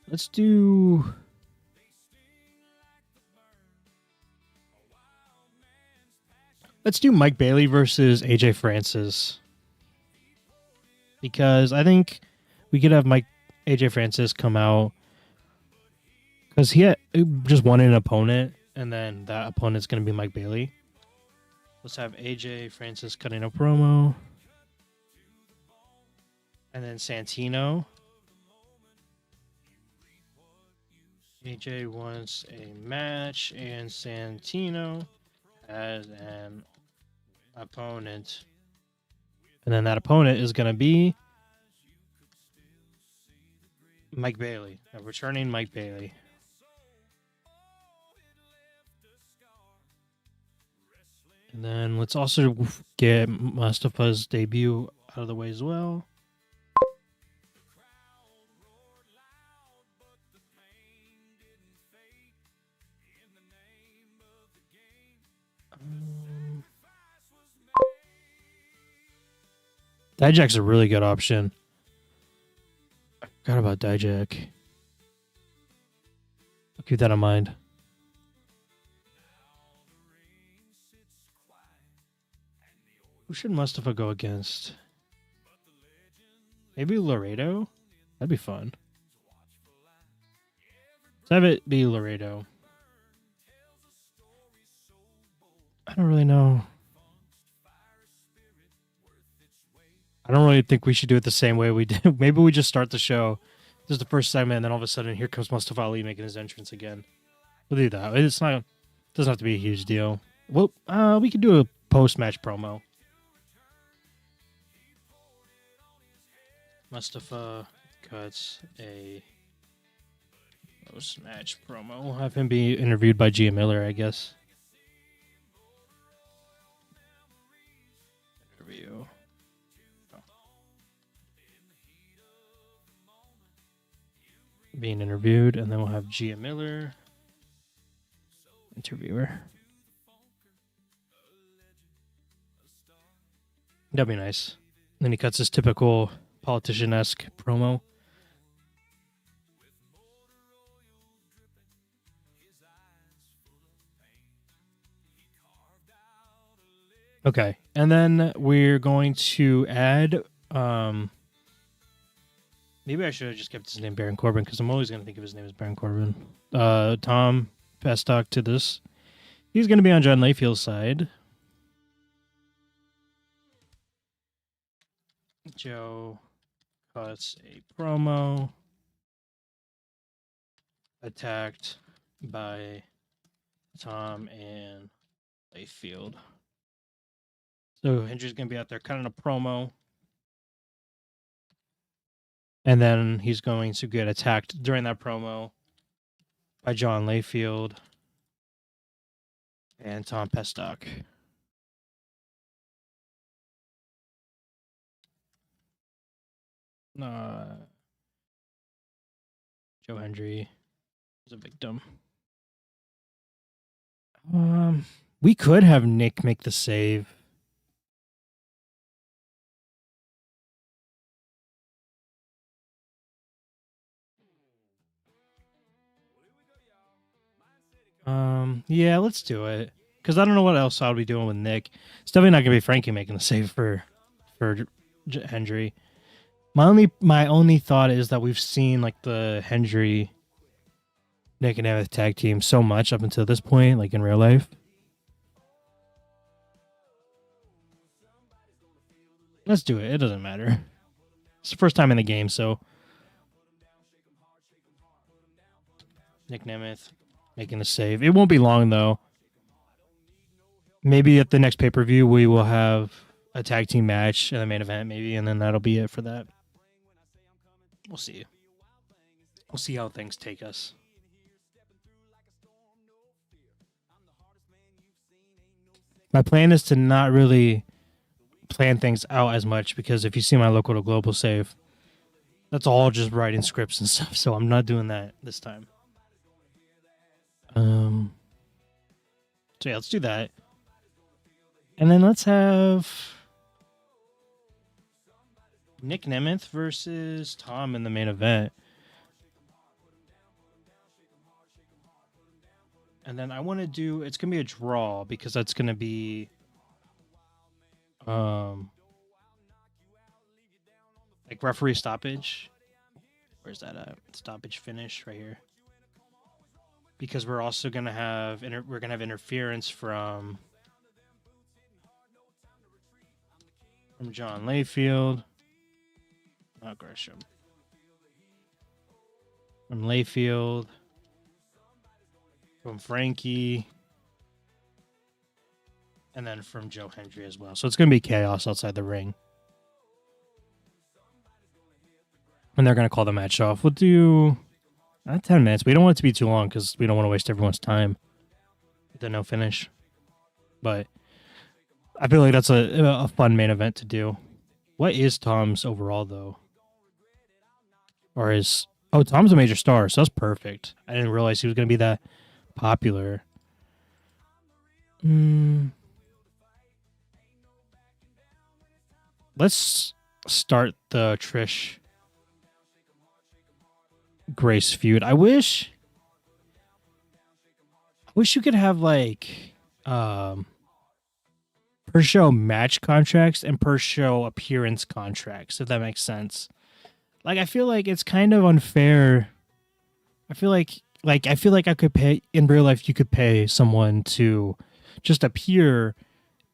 Let's do Mike Bailey versus AJ Francis. Because I think we could have AJ Francis come out because he had just won an opponent, and then that opponent's going to be Mike Bailey. Let's have AJ Francis cutting a promo. And then Santino. AJ wants a match, and Santino has an opponent. And then that opponent is going to be Mike Bailey, a returning Mike Bailey. And then let's also get Mustafa's debut out of the way as well. Dijak's a really good option. I forgot about Dijak. I'll keep that in mind. Who should Mustafa go against? Maybe Laredo? That'd be fun. Let's have it be Laredo. I don't really know. I don't really think we should do it the same way we did. Maybe we just start the show. This is the first segment, and then all of a sudden, here comes Mustafa Ali making his entrance again. We'll do that. It's not. Doesn't have to be a huge deal. Well, we could do a post-match promo. Mustafa cuts a post-match promo. We'll have him be interviewed by Gia Miller, I guess. Interview. Being interviewed, and then we'll have Gia Miller, interviewer. That'd be nice. And then he cuts his typical politician-esque promo. Okay, and then we're going to add. Maybe I should have just kept his name Baron Corbin because I'm always going to think of his name as Baron Corbin. Tom Pestock to this. He's going to be on John Layfield's side. Joe cuts a promo. Attacked by Tom and Layfield. So Hendry's going to be out there cutting a promo. And then he's going to get attacked during that promo by John Layfield and Tom Pestock. Joe Hendry is a victim. We could have Nick make the save. Yeah, let's do it. Because I don't know what else I'll be doing with Nick. It's definitely not gonna be Frankie making the save for Hendry. My only thought is that we've seen like the Hendry Nick and Nemeth tag team so much up until this point, like in real life. Let's do it. It doesn't matter. It's the first time in the game, so Nick Nemeth making the save. It won't be long though. Maybe at the next pay-per-view we will have a tag team match in the main event, maybe, and then that'll be it for that. We'll see. We'll see how things take us. My plan is to not really plan things out as much because if you see my local to global save, that's all just writing scripts and stuff. So I'm not doing that this time. So yeah, let's do that. And then let's have Nick Nemeth versus Tom in the main event. And then I want to do, it's going to be a draw because that's going to be like referee stoppage. Where's that at? Stoppage finish right here. Because we're also going to have interference from John Layfield. Not Gresham. From Layfield. From Frankie. And then from Joe Hendry as well. So it's going to be chaos outside the ring. And they're going to call the match off. We'll do 10 minutes. We don't want it to be too long because we don't want to waste everyone's time with the no finish. But I feel like that's a fun main event to do. What is Tom's overall, though? Or is... Oh, Tom's a major star, so that's perfect. I didn't realize he was going to be that popular. Let's start the Trish Grace feud. I wish you could have like per show match contracts and per show appearance contracts, if that makes sense. Like I feel like it's kind of unfair. I feel like I could pay in real life, you could pay someone to just appear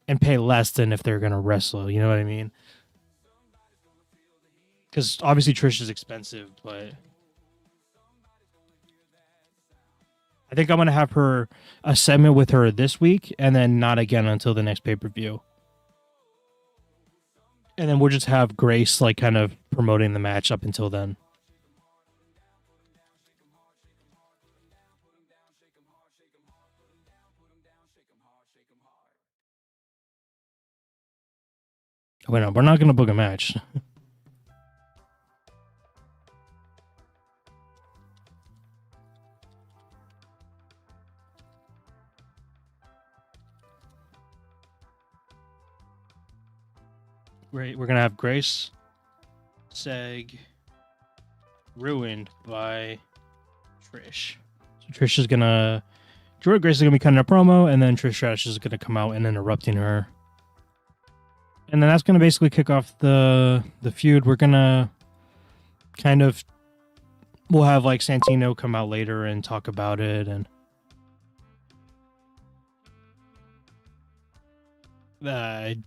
and pay less than if they're gonna wrestle, you know what I mean? Because obviously Trish is expensive, but I think I'm gonna have her a segment with her this week, and then not again until the next pay-per-view. And then we'll just have Grace like kind of promoting the match up until then. Wait, no, we're not gonna book a match. Great, we're gonna have Grace, Seg, ruined by Trish. So Trish is gonna, Jordan Grace is gonna be cutting a promo, and then Trish Stratus is gonna come out and interrupting her. And then that's gonna basically kick off the feud. We're gonna kind of, we'll have like Santino come out later and talk about it, and I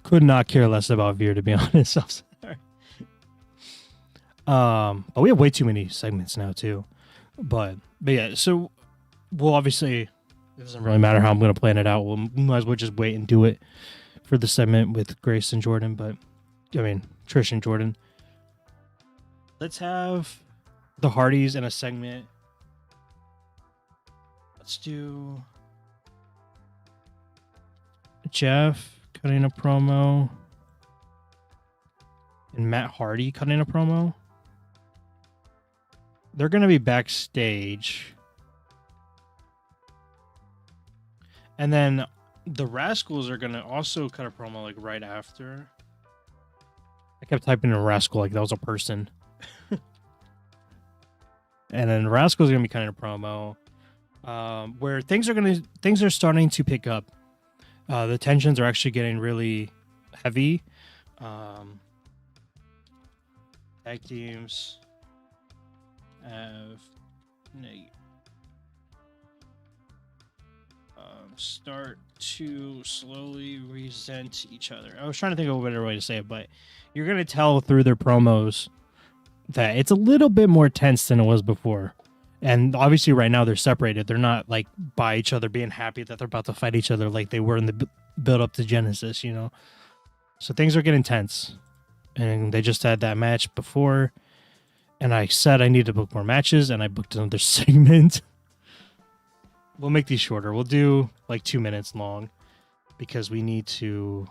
could not care less about Veer, to be honest. I'm sorry. But we have way too many segments now too. But yeah, so we'll obviously, it doesn't really matter how I'm gonna plan it out. We might as well just wait and do it for the segment with Grace and Jordan. But I mean Trish and Jordan. Let's have the Hardys in a segment. Let's do Jeff cutting a promo and Matt Hardy cutting a promo. They're going to be backstage. And then the Rascals are going to also cut a promo like right after. I kept typing in Rascal like that was a person. And then Rascal's going to be cutting a promo where things are starting to pick up. The tensions are actually getting really heavy. Tag teams have start to slowly resent each other. I was trying to think of a better way to say it, but you're going to tell through their promos that it's a little bit more tense than it was before. And obviously right now they're separated. They're not like by each other being happy that they're about to fight each other like they were in the build up to Genesis, you know? So things are getting tense. And they just had that match before. And I said I need to book more matches, and I booked another segment. We'll make these shorter. We'll do like 2 minutes long because we need to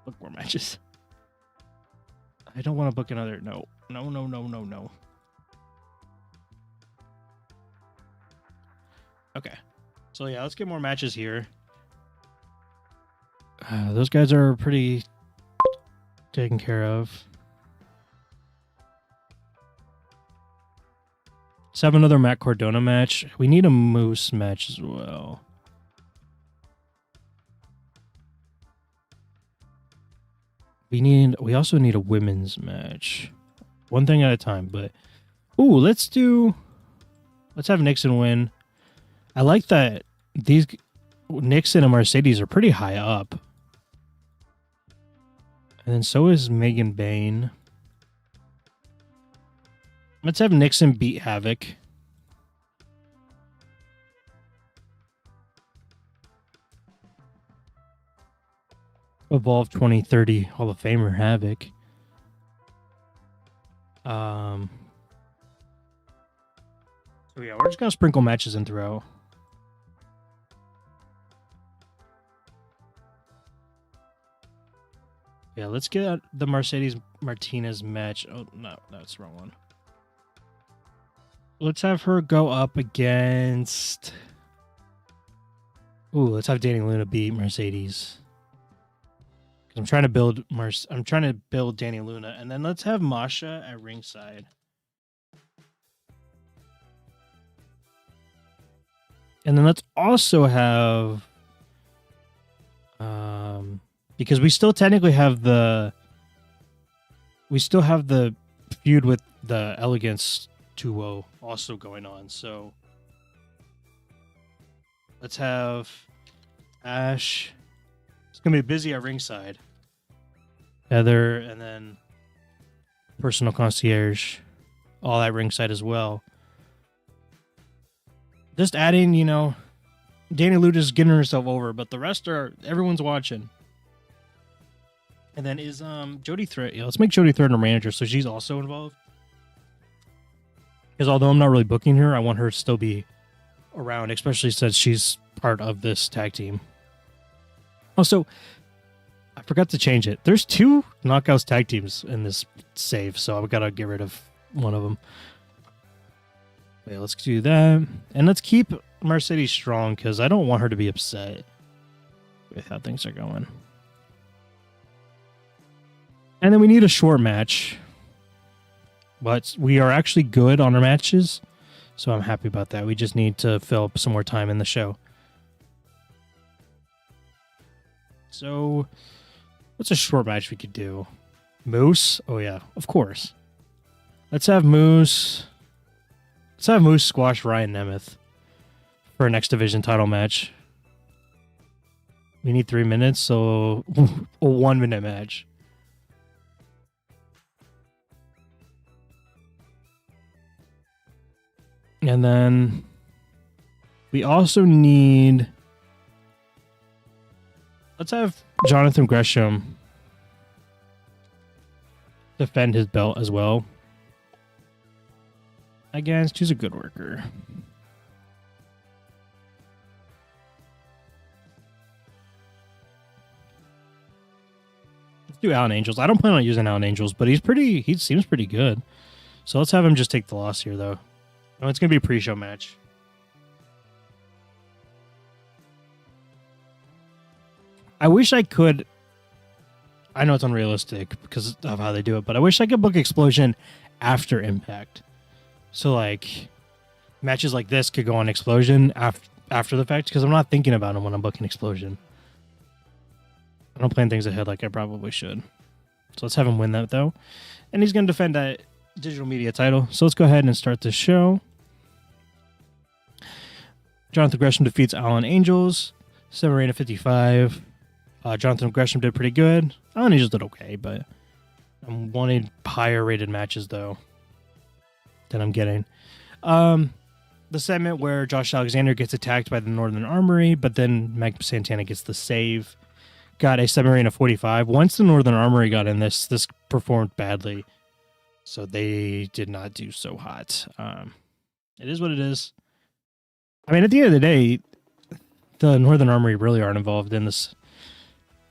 book more matches. I don't want to book another. No. Okay. So yeah, let's get more matches here. Those guys are pretty taken care of. Let's have another Matt Cardona match. We need a Moose match as well. We also need a women's match. One thing at a time, but let's have Nixon win. I like that these Nixon and Mercedes are pretty high up. And then so is Megan Bain. Let's have Nixon beat Havoc. Evolve 2030 Hall of Famer Havoc. So yeah, we're just gonna sprinkle matches in throughout. Yeah, let's get the Mercedes Martinez match. Oh no, that's the wrong one. Let's have her go up against. Let's have Danny Luna beat Mercedes. I'm trying to build Danny Luna, and then let's have Masha at ringside. And then let's also have because we still technically have the feud with the Elegance 2-0 also going on. So let's have Ash. It's gonna be busy at ringside. Heather, and then Personal Concierge, all at ringside as well. Just adding, Danny Luda's getting herself over, but the rest everyone's watching. And then is Jody Threat. Yeah, let's make Jody Threat a manager so she's also involved. Because although I'm not really booking her, I want her to still be around, especially since she's part of this tag team. Also, I forgot to change it. There's 2 Knockouts tag teams in this save, so I've got to get rid of one of them. Okay, let's do that. And let's keep Mercedes strong because I don't want her to be upset with how things are going. And then we need a short match. But we are actually good on our matches, so I'm happy about that. We just need to fill up some more time in the show. So, what's a short match we could do? Moose? Oh yeah, of course. Let's have Moose squash Ryan Nemeth for our next division title match. We need 3 minutes, so a 1-minute match. And then we also need... Let's have Jonathan Gresham defend his belt as well. Against, he's a good worker. Let's do Alan Angels. I don't plan on using Alan Angels, but he seems pretty good. So let's have him just take the loss here, though. Oh, it's going to be a pre-show match. I wish I could... I know it's unrealistic because of how they do it, but I wish I could book Explosion after Impact. So, like, matches like this could go on Explosion after the fact because I'm not thinking about them when I'm booking Explosion. I don't plan things ahead like I probably should. So let's have him win that, though. And he's going to defend that digital media title. So let's go ahead and start this show. Jonathan Gresham defeats Alan Angels. 7 Arena 55. Jonathan Gresham did pretty good. Alan Angels did okay, but I'm wanting higher rated matches though than I'm getting. The segment where Josh Alexander gets attacked by the Northern Armory, but then Mike Santana gets the save. Got a 7 Arena 45. Once the Northern Armory got in this performed badly. So they did not do so hot. It is what it is. I mean, at the end of the day, the Northern Armory really aren't involved in this,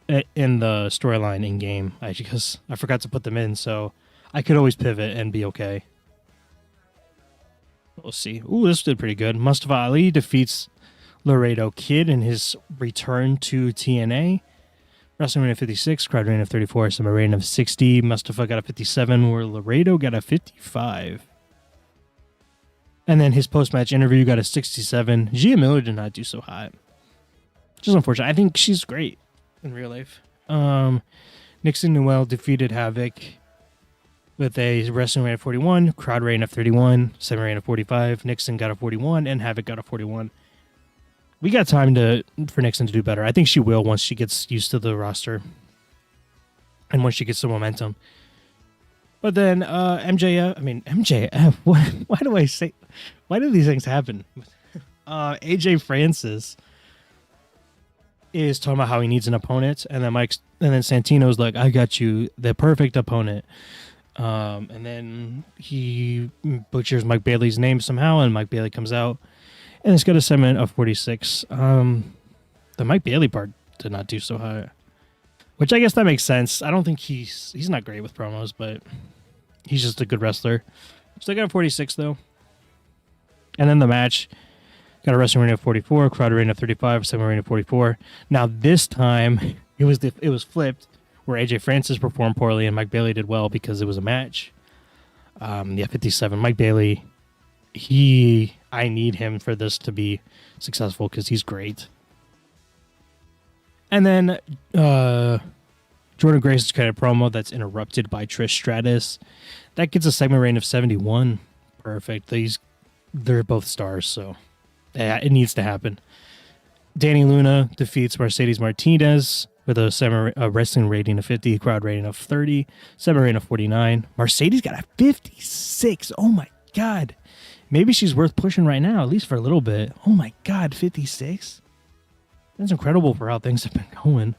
in the storyline in game. Because I forgot to put them in, so I could always pivot and be okay. We'll see. Ooh, this did pretty good. Mustafa Ali defeats Laredo Kid in his return to TNA. Wrestling Arena 56, Crowd Arena of 34, Summer Arena of 60. Mustafa got a 57, where Laredo got a 55. And then his post-match interview got a 67. Gia Miller did not do so hot. Just unfortunate. I think she's great in real life. Nixon Newell defeated Havoc with a Wrestling Arena of 41, Crowd Arena of 31, Summer Arena of 45. Nixon got a 41, and Havoc got a 41. We got time for Nixon to do better. I think she will once she gets used to the roster and once she gets some momentum. But then MJF, why do these things happen? AJ Francis is talking about how he needs an opponent, and then Santino's like, I got you the perfect opponent. And then he butchers Mike Bailey's name somehow, and Mike Bailey comes out. And it's got a segment of 46. The Mike Bailey part did not do so high. Which I guess that makes sense. I don't think he's not great with promos, but he's just a good wrestler. Still got a 46 though. And then the match got a Wrestling Arena of 44, Crowd Arena of 35, Summer Arena of 44. Now this time it was flipped, where AJ Francis performed poorly and Mike Bailey did well because it was a match. 57. Mike Bailey, I need him for this to be successful because he's great. And then Jordan Grace's kind of promo that's interrupted by Trish Stratus. That gets a segment reign of 71. Perfect. They're both stars, so yeah, it needs to happen. Danny Luna defeats Mercedes Martinez with a wrestling rating of 50, crowd rating of 30, segment rating of 49. Mercedes got a 56. Oh my God. maybe she's worth pushing right now, at least for a little bit. Oh my God, 56. That's incredible for how things have been going.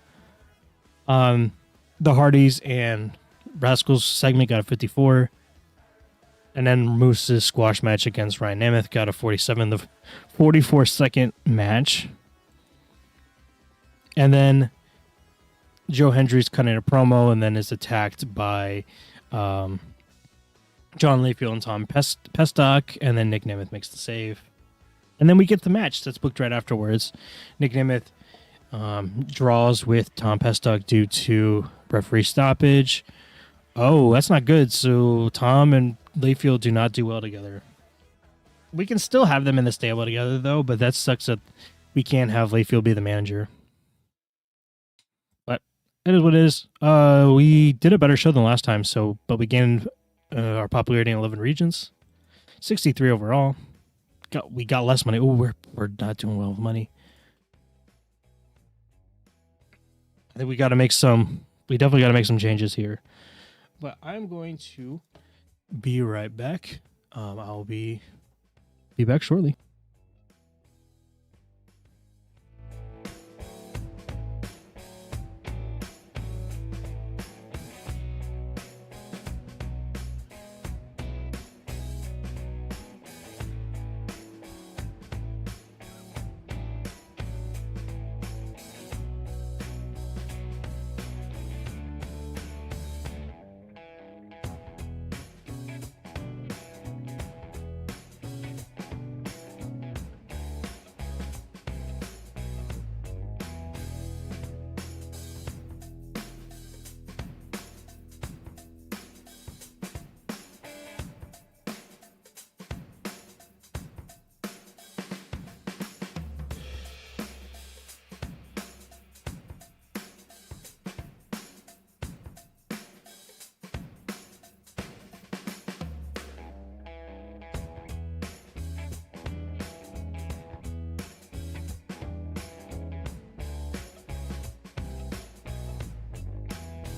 The Hardys and Rascals segment got a 54. And then Moose's squash match against Ryan Nemeth got a 47, the 44-second match. And then Joe Hendry's cutting a promo and then is attacked by John Layfield and Tom Pestock. And then Nick Nemeth makes the save. And then we get the match that's booked right afterwards. Nick Nemeth draws with Tom Pestock due to referee stoppage. Oh, that's not good. So Tom and Layfield do not do well together. We can still have them in the stable together, though, but that sucks that we can't have Layfield be the manager. But it is what it is. We did a better show than last time, but we gained our popularity in 11 regions. 63 overall. We got less money. Oh, we're not doing well with money. I think we definitely got to make some changes here. But I'm going to be right back. I'll be back shortly.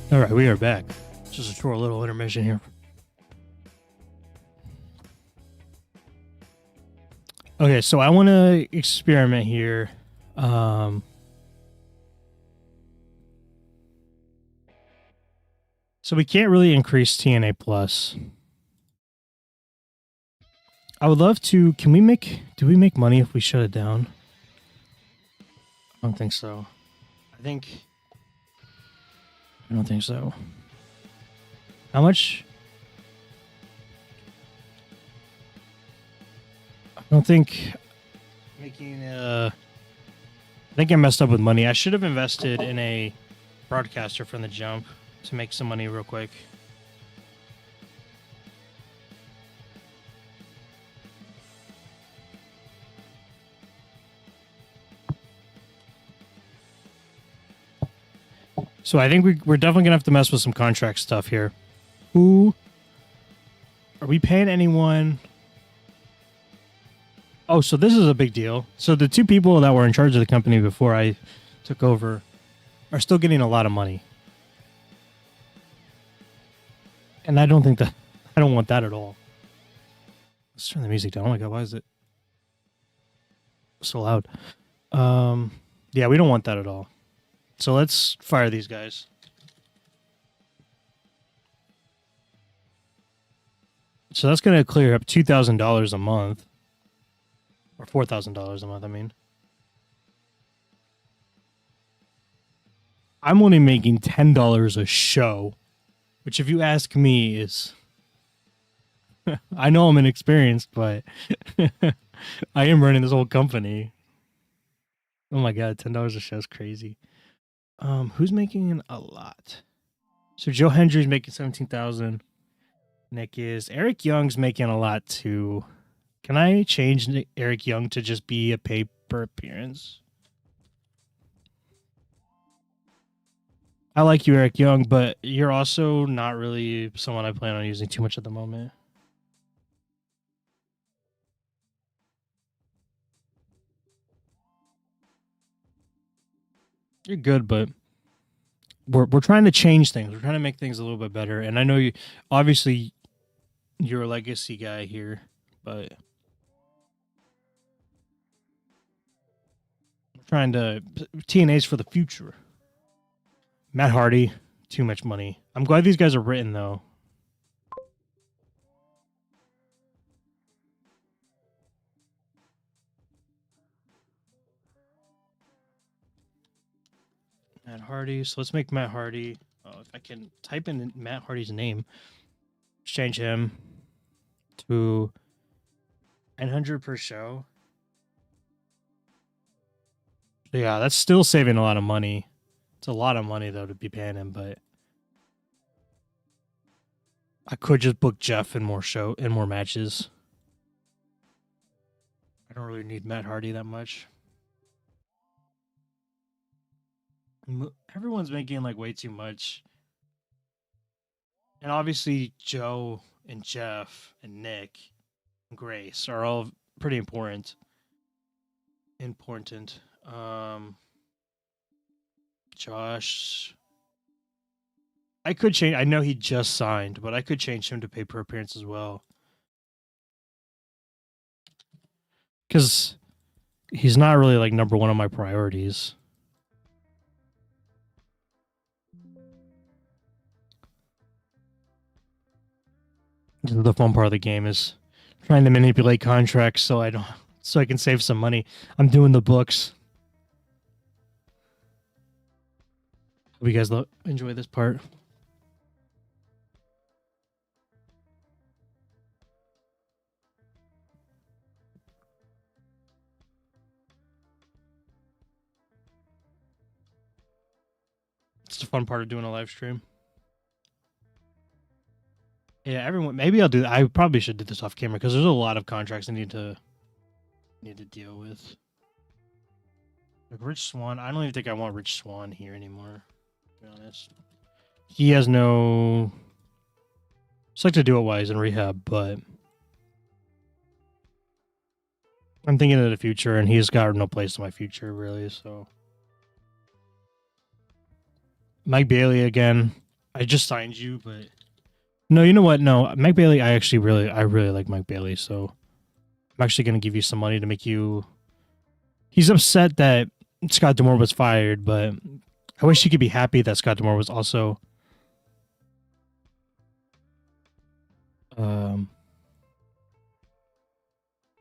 All right, we are back. Just a short little intermission here. Okay, so I want to experiment here. So we can't really increase TNA Plus. I would love to. Do we make money if we shut it down? I don't think so. I don't think so. How much? I don't think making I think I messed up with money. I should have invested in a broadcaster from the jump to make some money real quick. So I think we're definitely going to have to mess with some contract stuff here. Who are we paying anyone? Oh, so this is a big deal. So the two people that were in charge of the company before I took over are still getting a lot of money. And I don't want that at all. Let's turn the music down. Oh my God, why is it so loud? Yeah, we don't want that at all. So let's fire these guys. So that's going to clear up $2,000 a month. Or $4,000 a month, I mean. I'm only making $10 a show, which if you ask me is... I know I'm inexperienced, but I am running this whole company. Oh my God, $10 a show is crazy. Who's making a lot? So Joe Hendry's making 17,000. Eric Young's making a lot too. Can I change Eric Young to just be a pay per appearance? I like you, Eric Young, but you're also not really someone I plan on using too much at the moment. You're good, but we're trying to change things. We're trying to make things a little bit better. And I know obviously you're a legacy guy here, but trying to TNA's for the future. Matt Hardy, too much money. I'm glad these guys are written though. Matt Hardy. So let's make Matt Hardy. Oh, if I can type in Matt Hardy's name, change him to 900 per show. Yeah, that's still saving a lot of money. It's a lot of money though to be paying him, but I could just book Jeff in more matches. I don't really need Matt Hardy that much. Everyone's making like way too much. And obviously Joe and Jeff and Nick and Grace are all pretty important. Josh, I could change. I know he just signed, but I could change him to pay per appearance as well. Because he's not really like number one on my priorities. This is the fun part of the game, is trying to manipulate contracts so I can save some money. I'm doing the books. Hope you guys enjoy this part. It's the fun part of doing a live stream. Yeah, everyone. Maybe I'll do. I probably should do this off camera because there's a lot of contracts I need to deal with. Like Rich Swan. I don't even think I want Rich Swan here anymore. To be honest, he has no. Just like to do it while he's in rehab, but I'm thinking of the future, and he's got no place in my future really. So Mike Bailey again. I just signed you, but no, you know what? No, Mike Bailey. I really like Mike Bailey. So I'm actually going to give you some money to make you. He's upset that Scott D'Amore was fired, but I wish he could be happy that Scott D'Amore was also.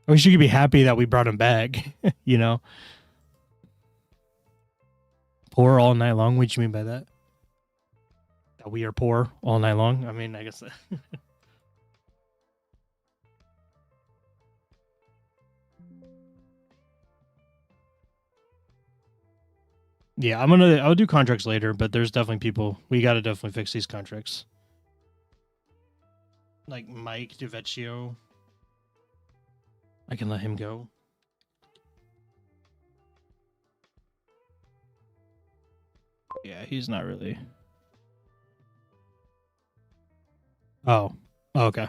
I wish you could be happy that we brought him back. You know, poor all night long. What do you mean by that? That we are poor all night long? I mean, I guess. Yeah, I'll do contracts later, but there's definitely people. We got to definitely fix these contracts. Like Mike DiVecchio. I can let him go. Yeah, he's not really. Oh, okay.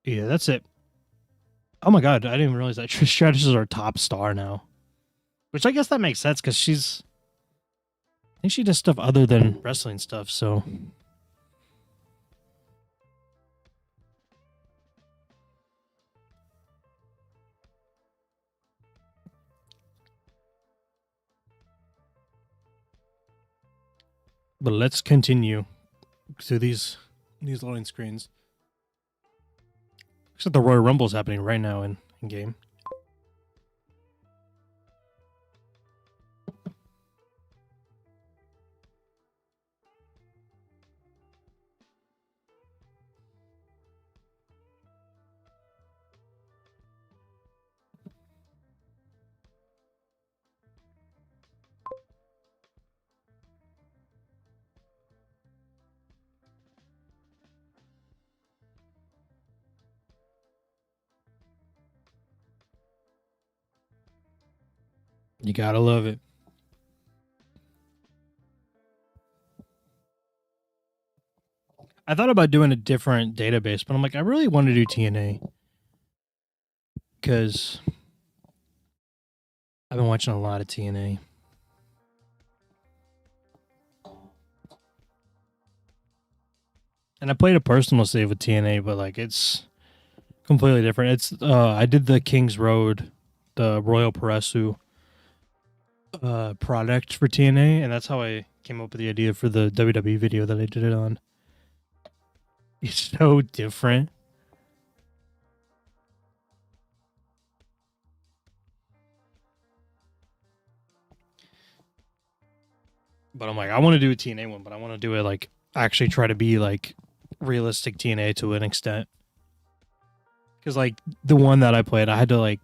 Yeah, that's it. Oh my god, I didn't even realize that Trish Stratus is our top star now. Which I guess that makes sense because I think she does stuff other than wrestling stuff, so. But let's continue to these loading screens. Looks like the Royal Rumble is happening right now in game. You gotta love it. I thought about doing a different database, but I'm like, I really want to do TNA because I've been watching a lot of TNA. And I played a personal save with TNA, but like it's completely different. It's I did the King's Road, the Royal Peresu product for TNA, and that's how I came up with the idea for the WWE video that I did it on. It's so different. But I'm like, I want to do a TNA one, but I want to do it like actually try to be like realistic TNA to an extent. Because like the one that I played, I had to like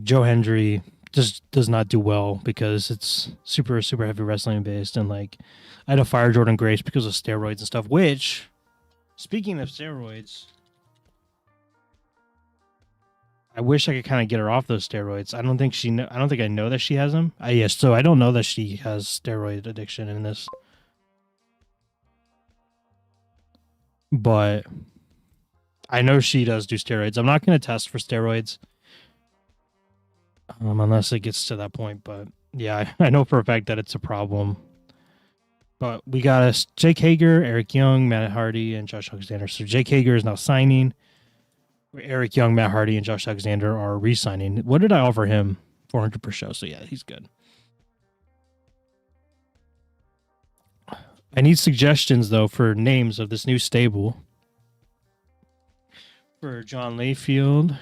Joe Hendry just does not do well because it's super heavy wrestling based, and like I had to fire Jordan Grace because of steroids and stuff. Which, speaking of steroids, I wish I could kind of get her off those steroids. I don't think she. I don't think I know that she has them. Yes, so I don't know that she has steroid addiction in this, but I know she does do steroids. I'm not going to test for steroids unless it gets to that point. But yeah, I know for a fact that it's a problem. But we got us Jake Hager, Eric Young, Matt Hardy, and Josh Alexander. So Jake Hager is now signing. Eric Young, Matt Hardy, and Josh Alexander are re-signing. What did I offer him? 400 per show. So yeah, he's good. I need suggestions though for names of this new stable. For John Layfield,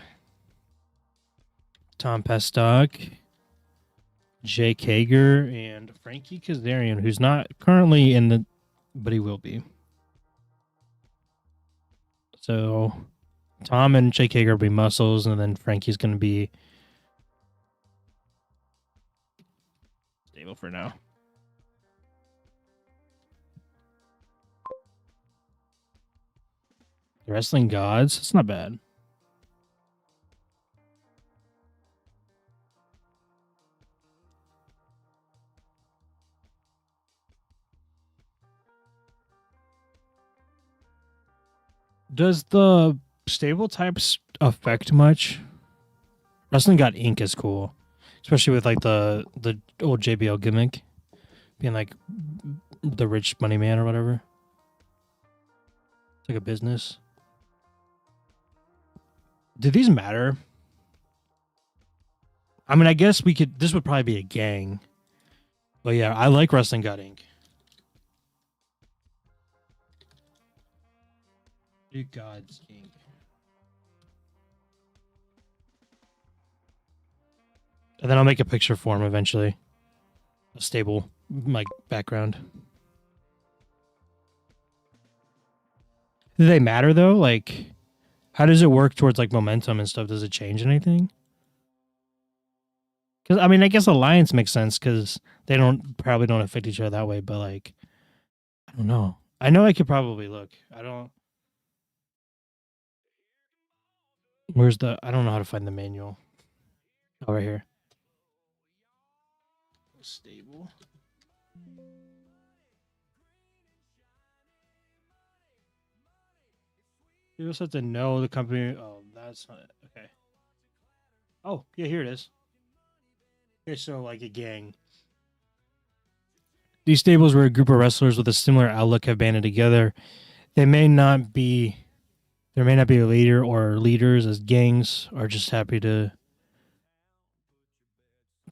Tom Pestock, Jake Hager, and Frankie Kazarian, who's not currently in the, but he will be. So Tom and Jake Hager will be muscles, and then Frankie's going to be stable for now. The Wrestling Gods, it's not bad. Does the stable types affect much? Wrestling God Inc. is cool, especially with like the old JBL gimmick, being like the rich money man or whatever. It's like a business. Do these matter? I mean, I guess we could. This would probably be a gang, but yeah, I like Wrestling God Inc. You Gods Inc. And then I'll make a picture for him eventually. A stable, like, background. Do they matter, though? Like, how does it work towards, like, momentum and stuff? Does it change anything? Because, I mean, I guess Alliance makes sense because they probably don't affect each other that way, but, like, I don't know. I know I could probably look. I don't. I don't know how to find the manual. Oh, right here. Stable. You just have to know the company. Oh, that's not it. Okay. Oh, yeah, here it is. Okay, so like a gang. These stables where a group of wrestlers with a similar outlook have banded together. They may not be There may not be a leader or leaders as gangs are just happy to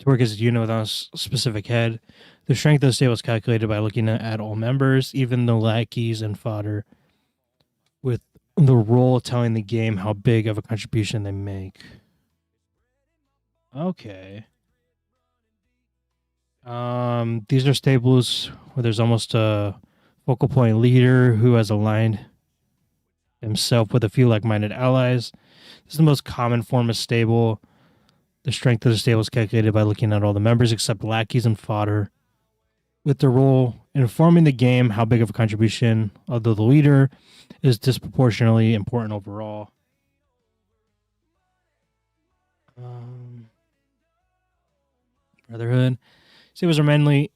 work as a unit without a specific head. The strength of the stable is calculated by looking at all members, even the lackeys and fodder, with the role telling the game how big of a contribution they make. Okay. These are stables where there's almost a focal point leader who has aligned himself with a few like-minded allies. This is the most common form of stable. The strength of the stable is calculated by looking at all the members except lackeys and fodder, with the role informing the game how big of a contribution, although the leader is disproportionately important overall. Brotherhood. Stables are mainly.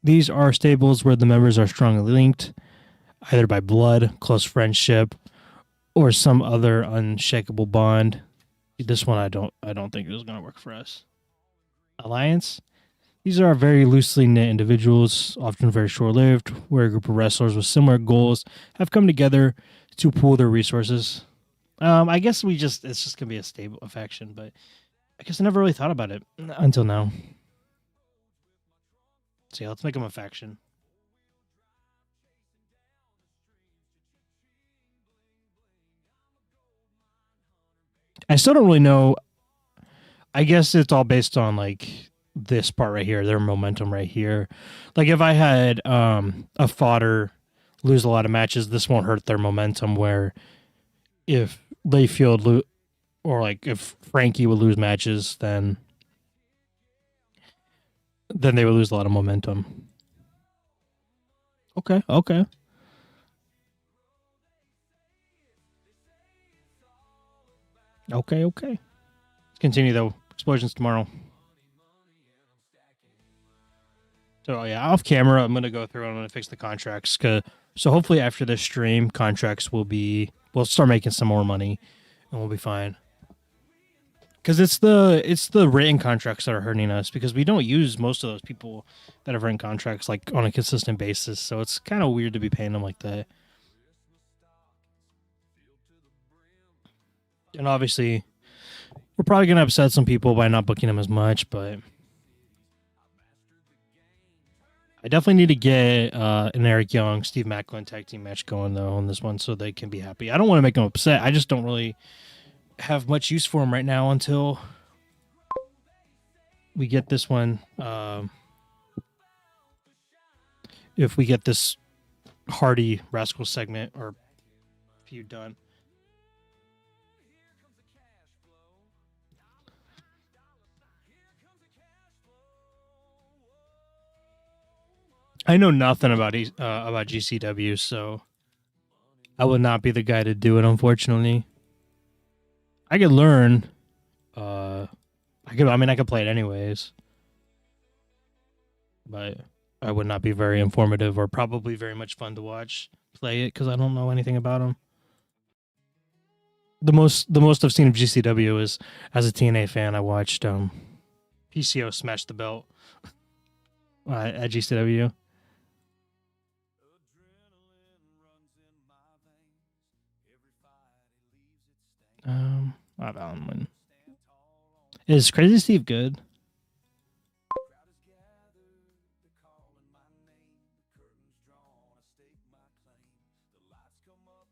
These are stables where the members are strongly linked, either by blood, close friendship, or some other unshakable bond. This one I don't think is going to work for us. Alliance. These are very loosely knit individuals, often very short lived, where a group of wrestlers with similar goals have come together to pool their resources. I guess it's just gonna be a stable a faction, but I guess I never really thought about it until now. So yeah, let's make them a faction. I still don't really know. I guess it's all based on like this part right here, their momentum right here. Like if I had a fodder lose a lot of matches, this won't hurt their momentum. Where if Layfield or like if Frankie would lose matches, then they would lose a lot of momentum. Okay, okay. Okay, okay. Let's continue though. Explosions tomorrow. So yeah, off camera, I'm gonna go through and I'm gonna fix the contracts. So hopefully after this stream, contracts we'll start making some more money, and we'll be fine. Because it's the written contracts that are hurting us because we don't use most of those people that have written contracts like on a consistent basis. So it's kind of weird to be paying them like that. And obviously, we're probably gonna upset some people by not booking them as much, but I definitely need to get an Eric Young, Steve Macklin tag team match going though on this one so they can be happy. I don't want to make them upset. I just don't really have much use for them right now until we get this one. If we get this Hardy Rascal segment or feud done. I know nothing about GCW, so I would not be the guy to do it. Unfortunately, I could learn. I could play it anyways, but I would not be very informative or probably very much fun to watch play it because I don't know anything about them. The most I've seen of GCW is as a TNA fan. I watched PCO smash the belt at GCW. Not Allen. Is Crazy Steve good?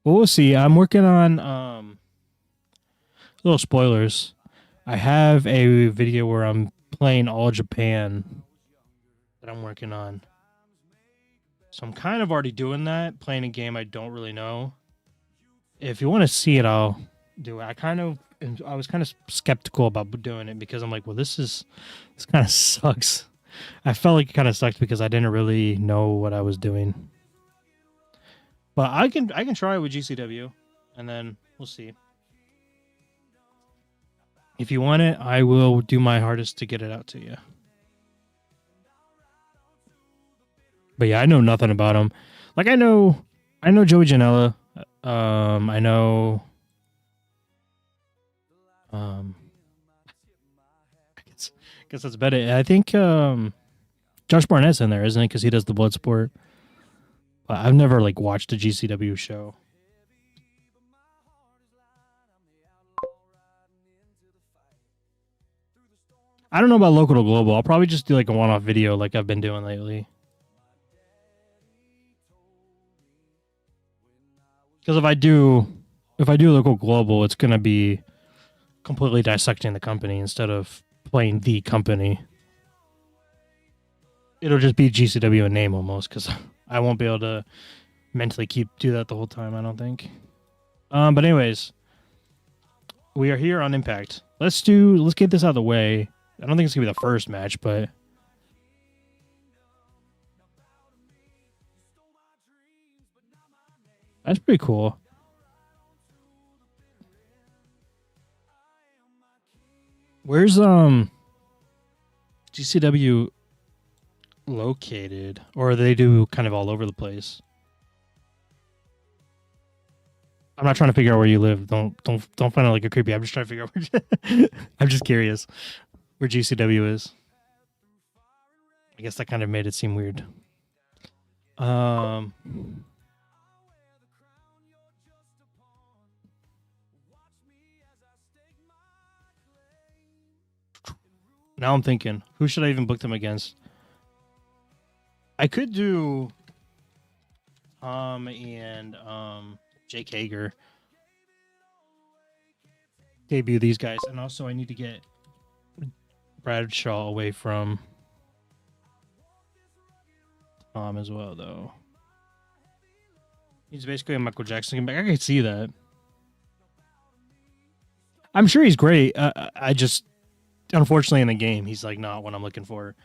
Well, we'll see. I'm working on little spoilers. I have a video where I'm playing All Japan that I'm working on. So I'm kind of already doing that, playing a game I don't really know. If you want to see it, I'll do it. I was kind of skeptical about doing it because I'm like, well, this kind of sucks. I felt like it kind of sucked because I didn't really know what I was doing. But I can try it with GCW, and then we'll see. If you want it, I will do my hardest to get it out to you. But yeah, I know nothing about him. Like I know Joey Janela. I know. I guess that's about it. I think Josh Barnett's in there, isn't it? Because he does the blood sport. But I've never like watched a GCW show. I don't know about local to global. I'll probably just do like a one-off video like I've been doing lately. Because if I do local global, it's gonna be completely dissecting the company instead of playing the company. It'll just be GCW in name almost because I won't be able to mentally do that the whole time. I don't think. But anyways, we are here on Impact. Let's get this out of the way. I don't think it's gonna be the first match, but that's pretty cool. Where's GCW located, or they do kind of all over the place? I'm not trying to figure out where you live. Don't find it like a creepy. I'm just trying to figure out. I'm just curious where GCW is. I guess that kind of made it seem weird. Um, now I'm thinking, who should I even book them against? I could do and Jake Hager, debut these guys, and also I need to get Bradshaw away from Tom as well, though. He's basically a Michael Jackson back. I can see that. I'm sure he's great. I just, unfortunately, in the game, he's like not what I'm looking for.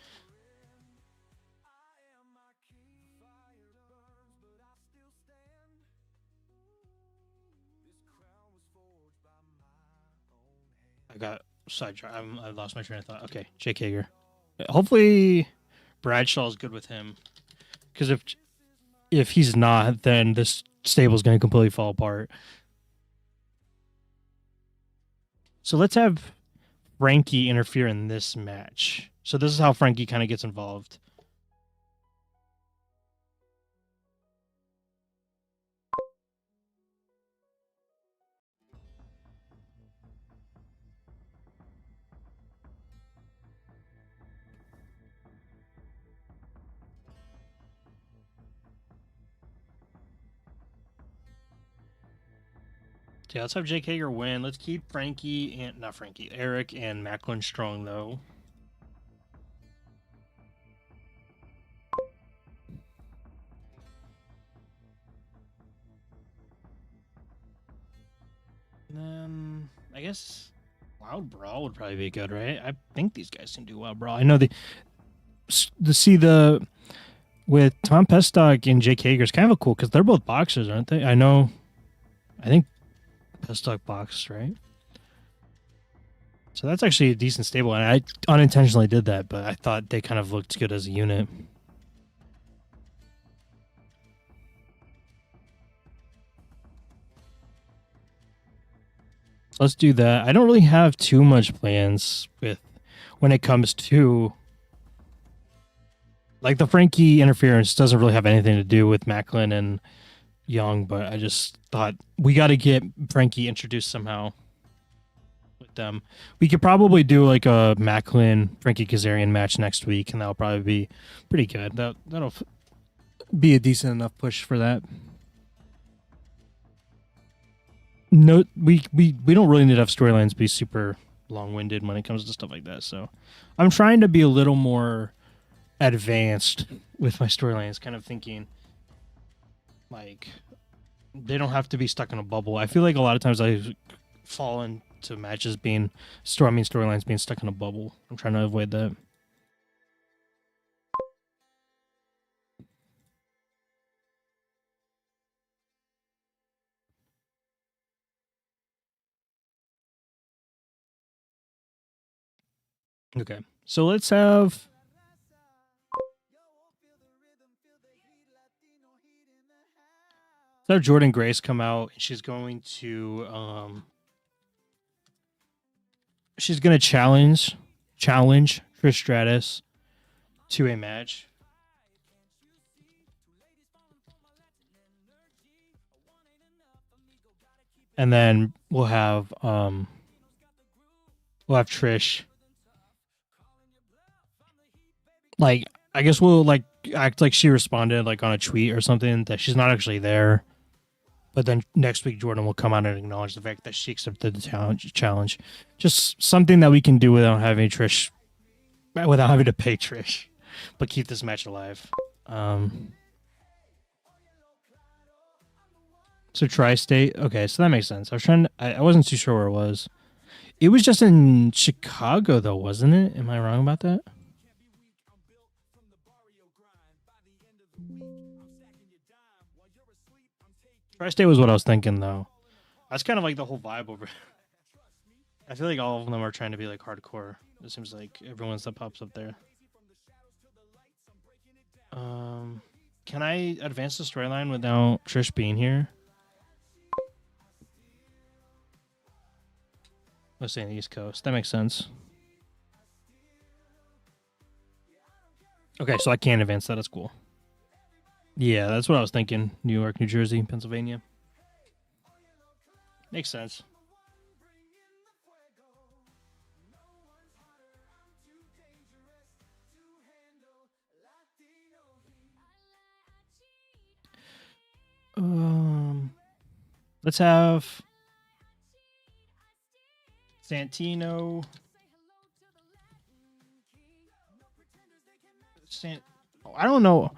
I got sidetracked. I lost my train of thought. Okay, Jake Hager. Hopefully, Bradshaw's good with him, because if he's not, then this stable's going to completely fall apart. So let's have Frankie interfere in this match. So this is how Frankie kind of gets involved. Yeah, let's have Jake Hager win. Let's keep Frankie and not Frankie, Eric and Macklin strong though. And then I guess Wild Brawl would probably be good, right? I think these guys can do Wild Brawl. I know the with Tom Pestock and Jake Hager is kind of cool because they're both boxers, aren't they? I know. I think Pestock boxed, right? So that's actually a decent stable, and I unintentionally did that, but I thought they kind of looked good as a unit. So let's do that. I don't really have too much plans with when it comes to like the Frankie interference doesn't really have anything to do with Macklin and Young, but I just thought we got to get Frankie introduced somehow with them. We could probably do like a Macklin Frankie Kazarian match next week, and that'll probably be pretty good. That'll be a decent enough push for that. No, we don't really need to have storylines be super long winded when it comes to stuff like that. So I'm trying to be a little more advanced with my storylines, kind of thinking like they don't have to be stuck in a bubble. I feel like a lot of times I fall into matches being storylines being stuck in a bubble. I'm trying to avoid that. Okay. So let's have Jordan Grace come out, and she's going to challenge Trish Stratus to a match. And then we'll have Trish, like, I guess we'll like act like she responded like on a tweet or something that she's not actually there. But then next week Jordan will come out and acknowledge the fact that she accepted the challenge. Just something that we can do without having to pay Trish, but keep this match alive. So Tri-State. Okay, so that makes sense. I wasn't too sure where it was. It was just in Chicago though, wasn't it? Am I wrong about that? Tri-State was what I was thinking though. That's kind of like the whole vibe over. I feel like all of them are trying to be like hardcore. It seems like everyone's that pops up there. Can I advance the storyline without Trish being here? Let's say in the East Coast. That makes sense. Okay, so I can't advance that. That's cool. Yeah, that's what I was thinking. New York, New Jersey, Pennsylvania. Makes sense. Um, let's have Santino. I don't know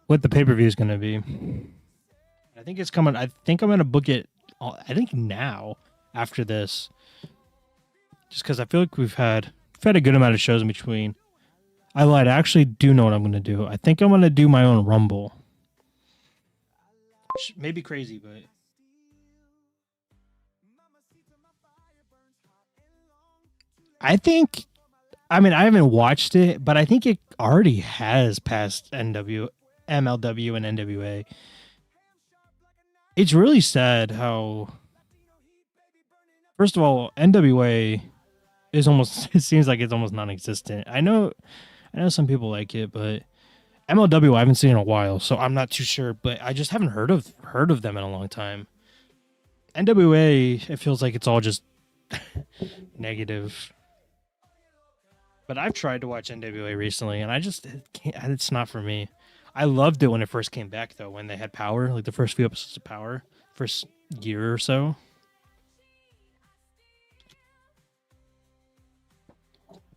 what the pay per view is going to be. I think it's coming. I think I'm going to book it. I think now after this, just because I feel like we've had a good amount of shows in between. I lied. I actually do know what I'm going to do. I think I'm going to do my own Rumble. Which may be crazy, but I think. I mean, I haven't watched it, but I think it already has passed MLW, and NWA. It's really sad how. First of all, NWA is almost. It seems like it's almost non-existent. I know some people like it, but MLW I haven't seen in a while, so I'm not too sure. But I just haven't heard of them in a long time. NWA, it feels like it's all just negative. But I've tried to watch NWA recently, and I just can't. It's not for me. I loved it when it first came back, though, when they had Power, like the first few episodes of Power, first year or so.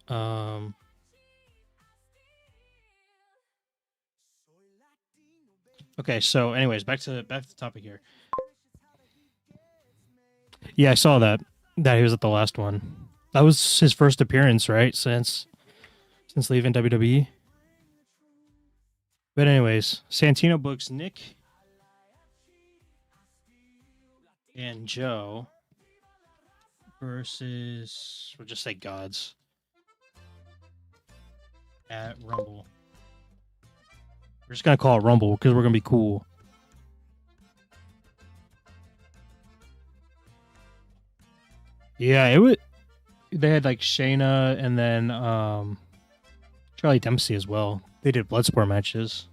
Um. Okay, so anyways, back to the topic here. Yeah, I saw that he was at the last one. That was his first appearance, right? Since leaving WWE. But anyways, Santino books Nick and Joe versus, we'll just say gods at Rumble. We're just gonna call it Rumble because we're gonna be cool. Yeah, it would. They had like Shayna and then Charlie Dempsey as well. They did Bloodsport matches,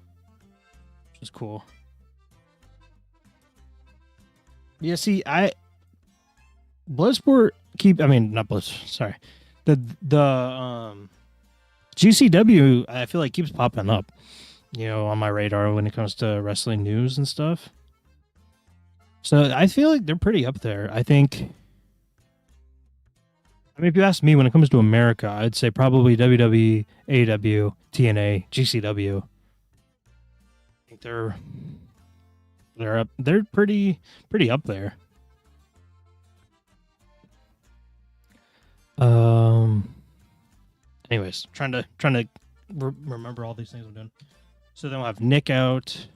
which is cool. Yeah, see, I Bloodsport keep. I mean, not Blood. Sorry, the GCW. I feel like keeps popping up. On my radar when it comes to wrestling news and stuff. So I feel like they're pretty up there. I think. I mean, if you ask me, when it comes to America, I'd say probably WWE, AEW, TNA, GCW. I think they're up. They're pretty up there. Um. Anyways, trying to remember all these things I'm doing. So then we'll have Nick out,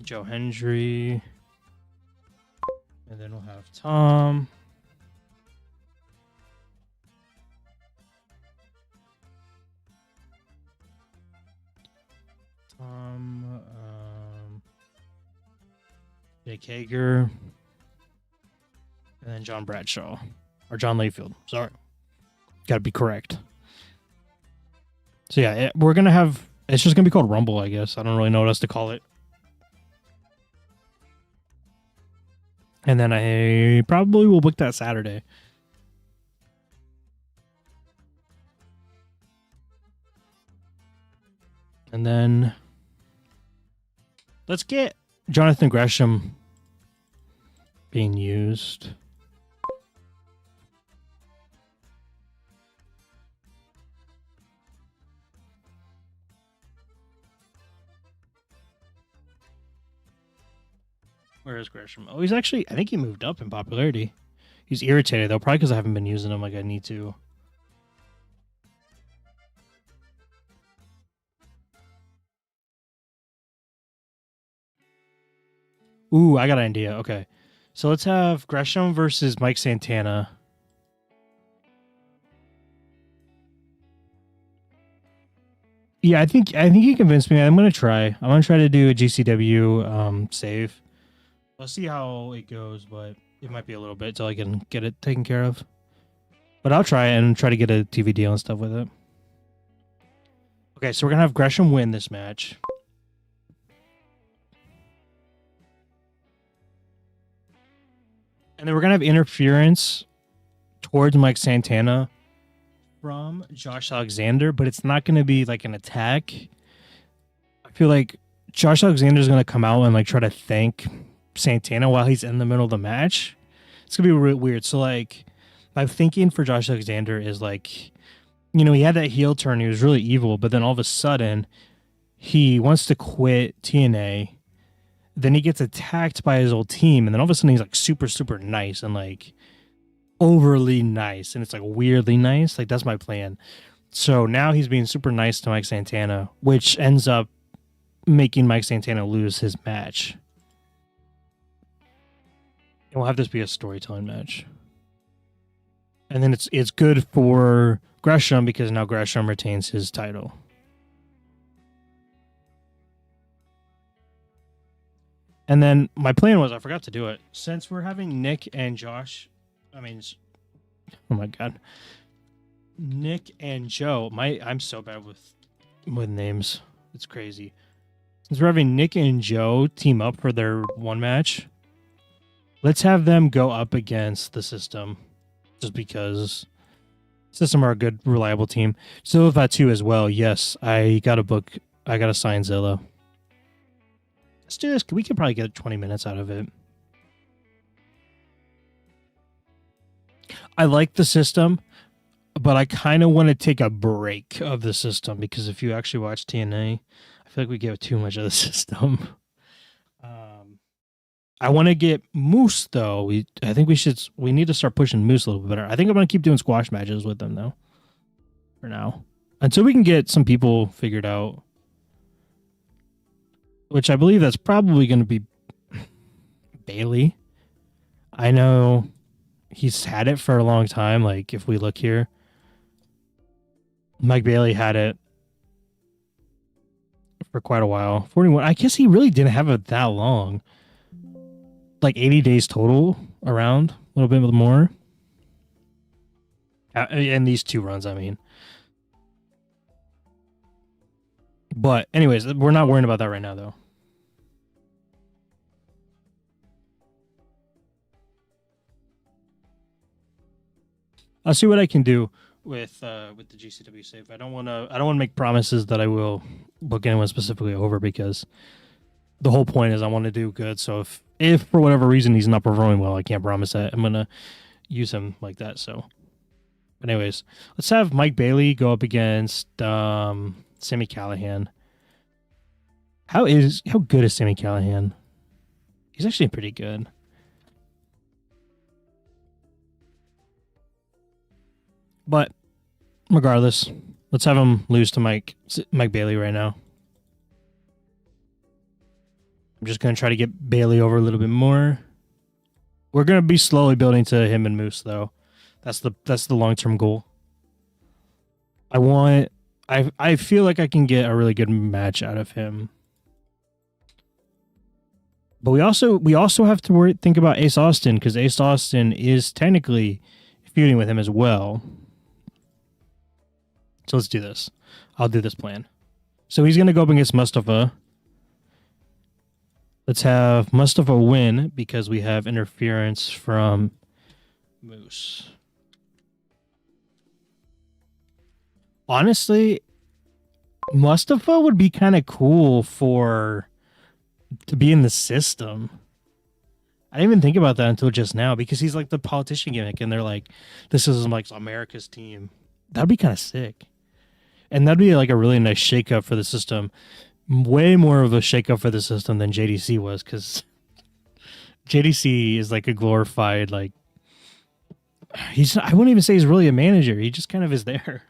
Joe Hendry, and then we'll have Tom. Jake Hager, and then John Bradshaw. Or John Layfield. Sorry. Gotta be correct. So yeah, we're gonna have. It's just gonna be called Rumble, I guess. I don't really know what else to call it. And then I probably will book that Saturday. And then let's get Jonathan Gresham being used. Where is Gresham? Oh, he's actually, I think he moved up in popularity. He's irritated, though, probably because I haven't been using him like I need to. Ooh, I got an idea. Okay. So let's have Gresham versus Mike Santana. Yeah, I think you convinced me. I'm gonna try. I'm gonna try to do a GCW save. Let's see how it goes, but it might be a little bit till I can get it taken care of. But I'll try and try to get a TV deal and stuff with it. Okay, so we're gonna have Gresham win this match. And then we're gonna have interference towards Mike Santana from Josh Alexander, but it's not gonna be like an attack. I feel like Josh Alexander is gonna come out and like try to thank Santana while he's in the middle of the match. It's gonna be real weird. So like, my thinking for Josh Alexander is like, you know, he had that heel turn. He was really evil, but then all of a sudden, he wants to quit TNA. Then he gets attacked by his old team, and then all of a sudden he's like super, super nice and like overly nice, and it's like weirdly nice. Like that's my plan. So now he's being super nice to Mike Santana, which ends up making Mike Santana lose his match. And we'll have this be a storytelling match. And then it's good for Gresham because now Gresham retains his title. And then my plan was, I forgot to do it. Since we're having Nick and Josh, I mean, oh my God. Nick and Joe, I'm so bad with names. It's crazy. Since we're having Nick and Joe team up for their one match, let's have them go up against the System. Just because System are a good, reliable team. Still with that too as well. Yes, I got to sign Zilla. Let's do this. We could probably get 20 minutes out of it. I like the System, but I kind of want to take a break of the System because if you actually watch TNA, I feel like we give too much of the System. I want to get Moose though. I think we need to start pushing Moose a little bit better. I think I'm going to keep doing squash matches with them though. For now. Until we can get some people figured out. Which I believe that's probably going to be Bailey. I know he's had it for a long time. Like, if we look here, Mike Bailey had it for quite a while. 41. I guess he really didn't have it that long. Like 80 days total around, a little bit more. And these two runs, I mean. But anyways, we're not worrying about that right now, though. I'll see what I can do with the GCW save. I don't want to make promises that I will book anyone specifically over because the whole point is I want to do good. So if for whatever reason he's not performing well, I can't promise that I'm gonna use him like that. So, but anyways, let's have Mike Bailey go up against Sami Callihan. How good is Sami Callihan? He's actually pretty good. But regardless, let's have him lose to Mike Bailey right now. I'm just going to try to get Bailey over a little bit more. We're going to be slowly building to him and Moose, though. That's the long-term goal. I feel like I can get a really good match out of him. But we also have to think about Ace Austin because Ace Austin is technically feuding with him as well. So let's do this. I'll do this plan. So he's going to go up against Mustafa. Let's have Mustafa win because we have interference from Moose. Honestly, Mustafa would be kind of cool to be in the System. I didn't even think about that until just now because he's like the politician gimmick and they're like, this is like America's team. That'd be kind of sick. And that'd be like a really nice shakeup for the System. Way more of a shakeup for the System than JDC was because JDC is like a glorified, like, I wouldn't even say he's really a manager. He just kind of is there.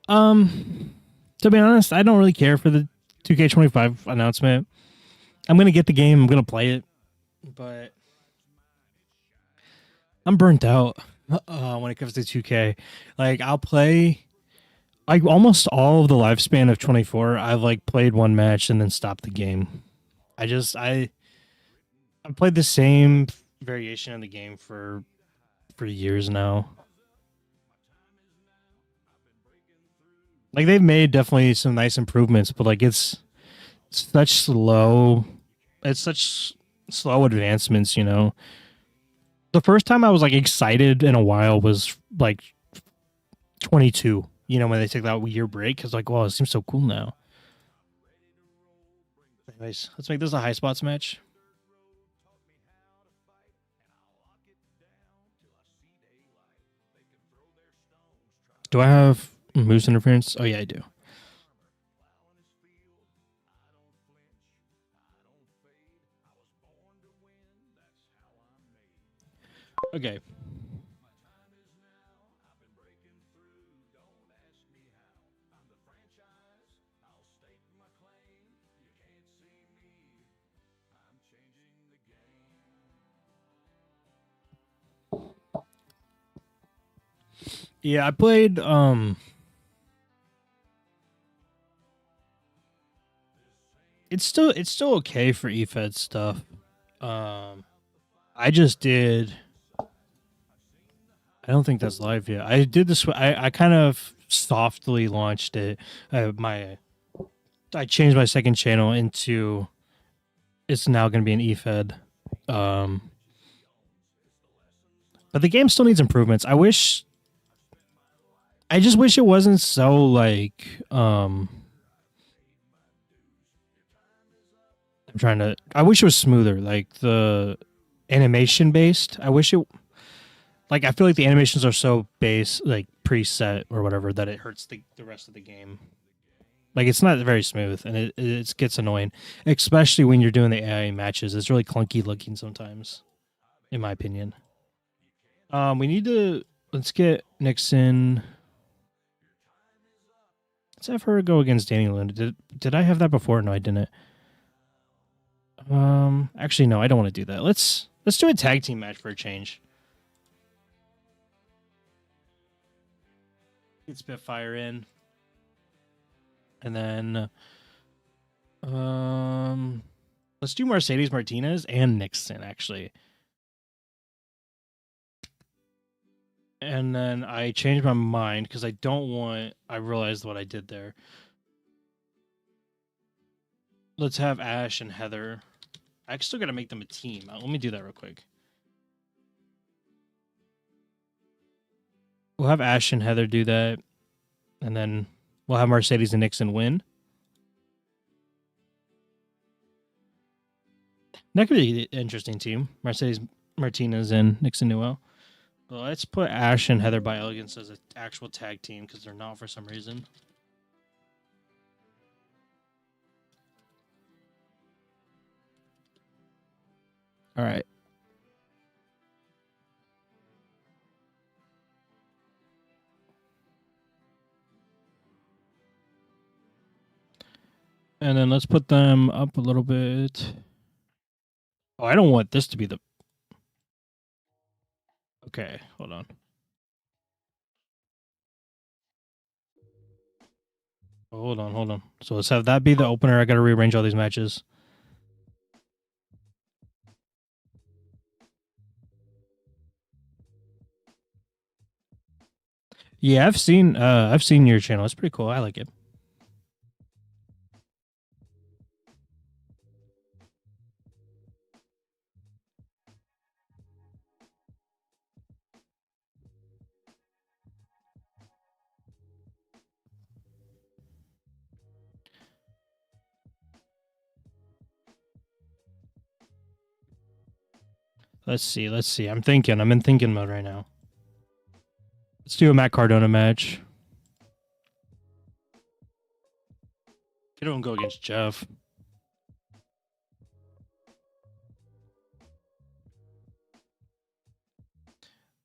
To be honest, I don't really care for the 2K25 announcement. I'm going to get the game. I'm going to play it. But I'm burnt out when it comes to 2K. Like, I'll play like almost all of the lifespan of 24. I've like played one match and then stopped the game. I played the same variation of the game for years now. Like they've made definitely some nice improvements, but like such slow, it's such slow advancements. The first time I was like excited in a while was like 22. When they took that year break, because like, wow, it seems so cool now. Anyways, let's make this a high spots match. Do I have moose interference? Oh yeah, I do. Okay. Yeah, I played it's still okay for EFED stuff. Um I just did I don't think that's live yet. I did this I kind of softly launched it. My I changed my second channel into it's now going to be an EFED. Um but the game still needs improvements. I just wish it wasn't so like I wish it was smoother, like the animation based. I feel like the animations are so base, like preset or whatever, that it hurts the rest of the game. Like it's not very smooth, and it gets annoying, especially when you're doing the AI matches. It's really clunky looking sometimes, in my opinion. We need to let's get Nixon. Let's have her go against Danny Lund. Did I have that before? No, I didn't. Actually, no, I don't want to do that. Let's do a tag team match for a change. Get Spitfire in, and then let's do Mercedes Martinez and Nixon actually. And then I changed my mind because I realized what I did there. Let's have Ash and Heather. I still got to make them a team. Let me do that real quick. We'll have Ash and Heather do that, and then we'll have Mercedes and Nixon win. That could be an interesting team. Mercedes Martinez and Nixon Newell. Well, let's put Ash and Heather by Elegance as an actual tag team because they're not for some reason. All right. And then let's put them up a little bit. Oh, I don't want this to be the... Okay, hold on. Hold on. So let's have that be the opener. I got to rearrange all these matches. Yeah, I've seen your channel. It's pretty cool. I like it. Let's see. I'm in thinking mode right now. Let's do a Matt Cardona match. You don't go against Jeff.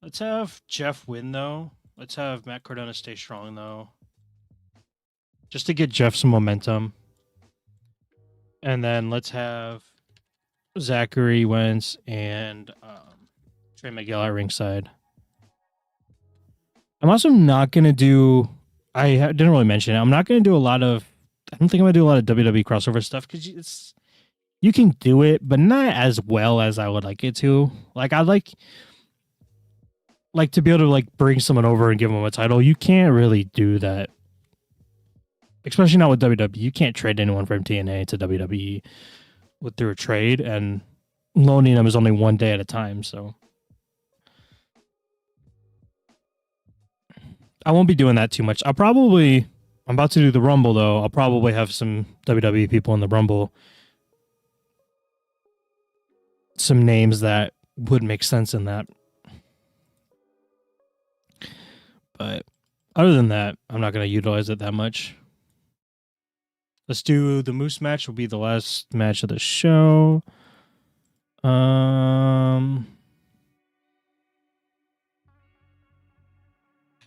Let's have Jeff win though. Let's have Matt Cardona stay strong though. Just to get Jeff some momentum. And then let's have Zachary Wentz and Trey Miguel at ringside. I'm also not going to do... I didn't really mention it. I'm not going to do a lot of... I don't think I'm going to do a lot of WWE crossover stuff because you can do it, but not as well as I would like it to. Like, I'd like to be able to like bring someone over and give them a title. You can't really do that especially not with WWE. You can't trade anyone from TNA to WWE through a trade, and loaning them is only 1 day at a time. So I won't be doing that too much. I'm about to do the Rumble though. I'll probably have some WWE people in the Rumble. Some names that would make sense in that. But other than that, I'm not going to utilize it that much. Let's do the Moose match. Will be the last match of the show. I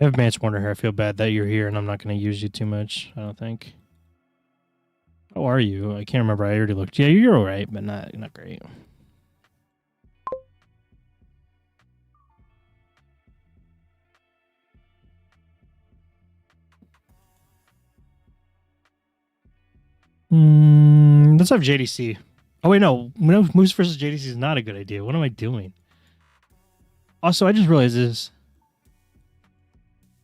have Mance Warner here. I feel bad that you're here, and I'm not going to use you too much. I don't think. How are you? I can't remember. I already looked. Yeah, you're all right, but not great. Let's have JDC. Oh wait, no. Moose versus JDC is not a good idea. What am I doing? Also, I just realized this.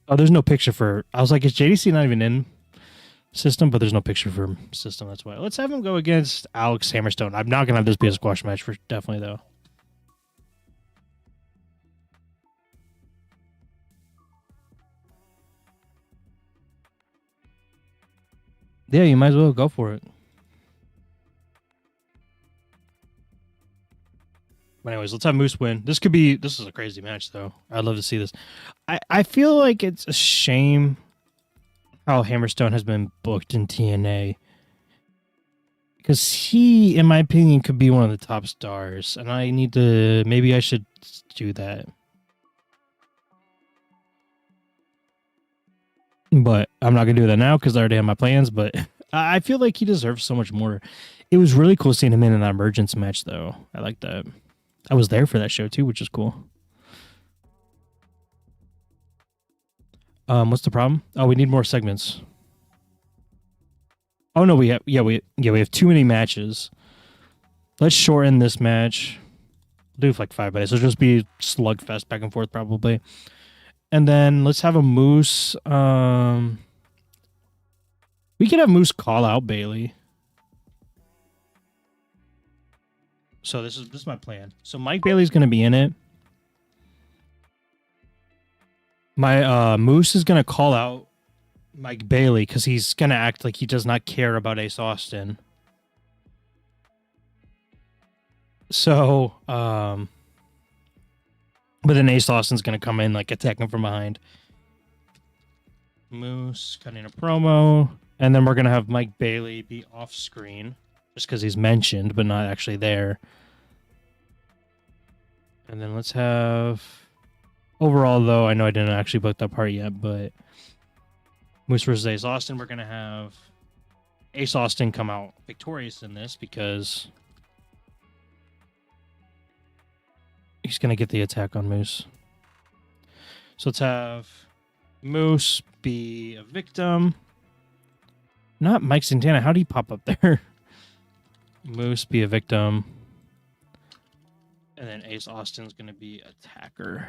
Oh, there's no picture for. I was like, is JDC not even in system? But there's no picture for system. That's why. Let's have him go against Alex Hammerstone. I'm not gonna have this be a squash match for definitely though. Yeah, you might as well go for it. But anyways, let's have Moose win. This is a crazy match though. I'd love to see this. I feel like it's a shame how Hammerstone has been booked in TNA. Because he, in my opinion, could be one of the top stars. And maybe I should do that. But I'm not going to do that now because I already have my plans. But I feel like he deserves so much more. It was really cool seeing him in that emergence match, though. I like that. I was there for that show, too, which is cool. What's the problem? Oh, we need more segments. Oh no, we have too many matches. Let's shorten this match. Do like 5 minutes. It'll just be slugfest back and forth probably. And then let's have a Moose. We could have Moose call out Bailey. So this is my plan. So Mike Bailey's gonna be in it. My Moose is gonna call out Mike Bailey because he's gonna act like he does not care about Ace Austin. So, but then Ace Austin's gonna come in like attack him from behind. Moose cutting a promo, and then we're gonna have Mike Bailey be off screen just because he's mentioned but not actually there. And then let's have overall though. I know I didn't actually book that part yet, but Moose versus Ace Austin. We're going to have Ace Austin come out victorious in this because he's going to get the attack on Moose. So let's have Moose be a victim. Not Mike Santana. How do you pop up there? Moose be a victim. And then Ace Austin's going to be attacker.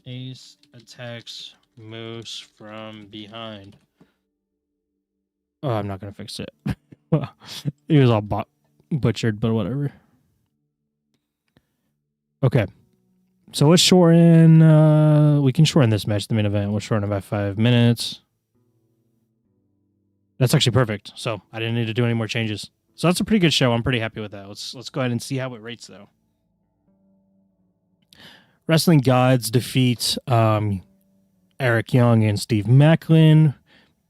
Ace attacks Moose from behind. Oh, I'm not going to fix it. It was all butchered, but whatever. Okay. So let's shorten. We can shorten this match, the main event. We'll shorten it by 5 minutes. That's actually perfect. So I didn't need to do any more changes. So that's a pretty good show. I'm pretty happy with that. Let's go ahead and see how it rates, though. Wrestling Gods defeat Eric Young and Steve Macklin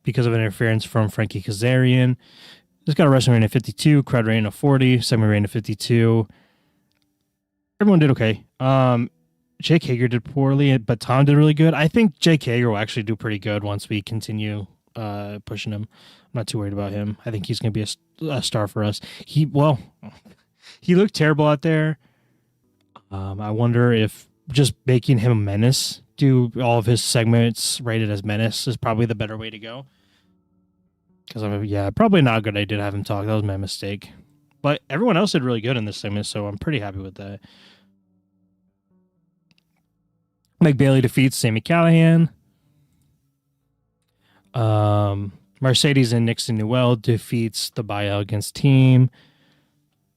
because of interference from Frankie Kazarian. This got a wrestling rating of 52, crowd rating of 40, segment rating of 52. Everyone did okay. Jake Hager did poorly, but Tom did really good. I think Jake Hager will actually do pretty good once we continue pushing him. I'm not too worried about him. I think he's going to be a star for us. He looked terrible out there. I wonder if just making him a menace, do all of his segments rated as menace is probably the better way to go. Because probably not a good idea to have him talk. That was my mistake. But everyone else did really good in this segment, so I'm pretty happy with that. Mike Bailey defeats Sami Callihan. Mercedes and Nixon Newell defeats the buyout against team.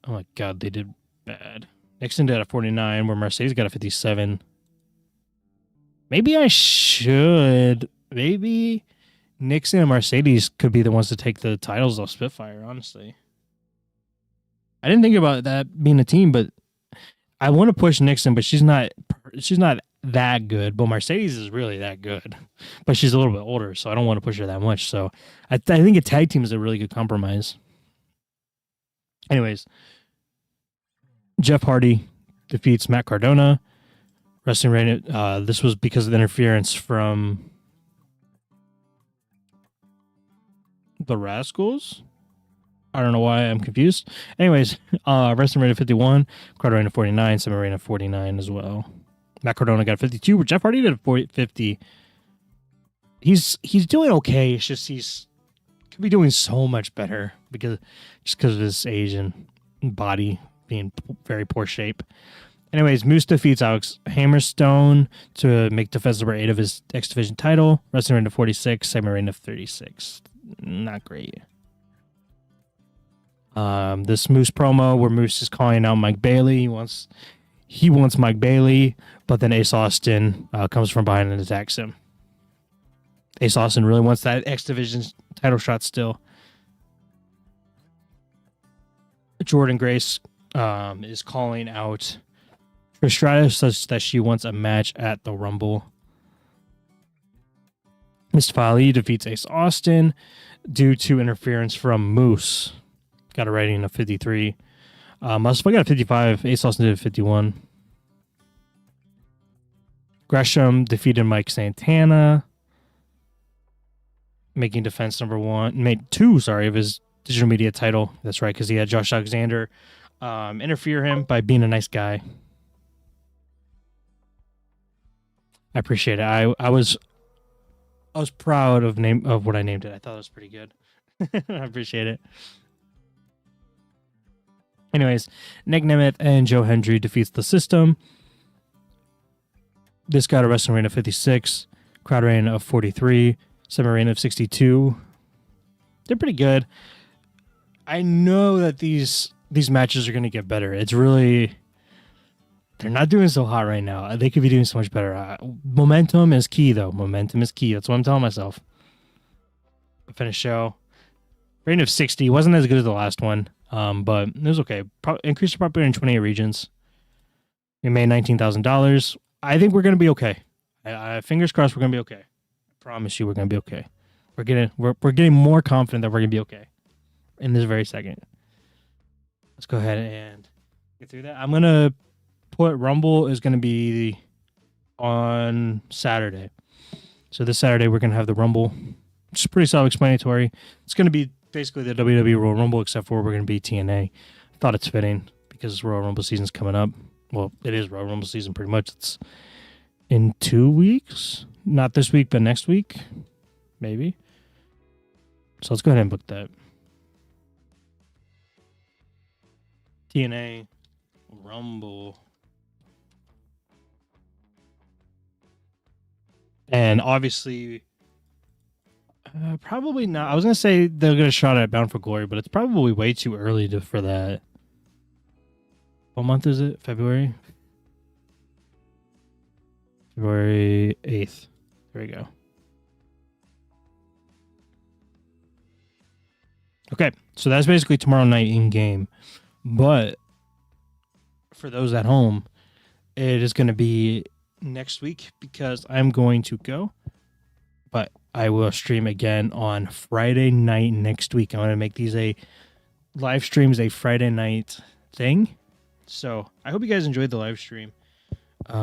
Oh my god, they did bad. Nixon did a 49, where Mercedes got a 57. Maybe I should. Maybe Nixon and Mercedes could be the ones to take the titles off Spitfire, honestly. I didn't think about that being a team, but I want to push Nixon, but she's not that good. But Mercedes is really that good. But she's a little bit older, so I don't want to push her that much. So I think a tag team is a really good compromise. Anyways, Jeff Hardy defeats Matt Cardona. Wrestling Reign. This was because of the interference from the Rascals. I don't know why I'm confused. Anyways, Wrestling Reign 51, Cardona 49, Summer Reign 49 as well. Matt Cardona got 52, but Jeff Hardy did 50. He's doing okay. It's just he's could be doing so much better because of his age and body being very poor shape. Anyways, Moose defeats Alex Hammerstone to make defense number 8 of his X Division title. Wrestling Reign 46, Summer Reign 36. Not great. This Moose promo where Moose is calling out Mike Bailey. He wants Mike Bailey, but then Ace Austin comes from behind and attacks him. Ace Austin really wants that X Division title shot still. Jordan Grace is calling out Trish Stratus such that she wants a match at the Rumble. Mustafa Ali defeats Ace Austin due to interference from Moose. Got a rating of 53. Mustafa got a 55. Ace Austin did a 51. Gresham defeated Mike Santana, making defense number 2 of his digital media title. That's right, because he had Josh Alexander interfere him by being a nice guy. I appreciate it. I was proud of what I named it. I thought it was pretty good. I appreciate it. Anyways, Nick Nemeth and Joe Hendry defeats the System. This got a wrestling reign of 56, crowd reign of 43, summer reign of 62. They're pretty good. I know that these matches are going to get better. It's really... They're not doing so hot right now. They could be doing so much better. Momentum is key, though. Momentum is key. That's what I'm telling myself. Finish show. Rating of 60. Wasn't as good as the last one, but it was okay. Increased the popularity in 28 regions. We made $19,000. I think we're going to be okay. Fingers crossed we're going to be okay. I promise you we're going to be okay. We're getting more confident that we're going to be okay in this very second. Let's go ahead and get through that. I'm going to put Rumble is going to be on Saturday. So this Saturday we're going to have the Rumble. It's pretty self-explanatory. It's going to be basically the WWE Royal Rumble, except for we're going to be TNA. I thought it's fitting because Royal Rumble season's coming up. Well, it is Royal Rumble season pretty much. It's in 2 weeks. Not this week, but next week. Maybe. So let's go ahead and book that. TNA Rumble. And obviously, probably not. I was going to say they'll get a shot at Bound for Glory, but it's probably way too early for that. What month is it? February? February 8th. There we go. Okay, so that's basically tomorrow night in game. But for those at home, it is going to be next week because I'm going to go. But I will stream again on Friday night next week. I'm going to make these live streams a Friday night thing. So I hope you guys enjoyed the live stream. That's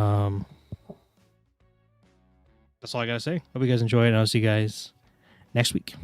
all I got to say. Hope you guys enjoy it, and I'll see you guys next week.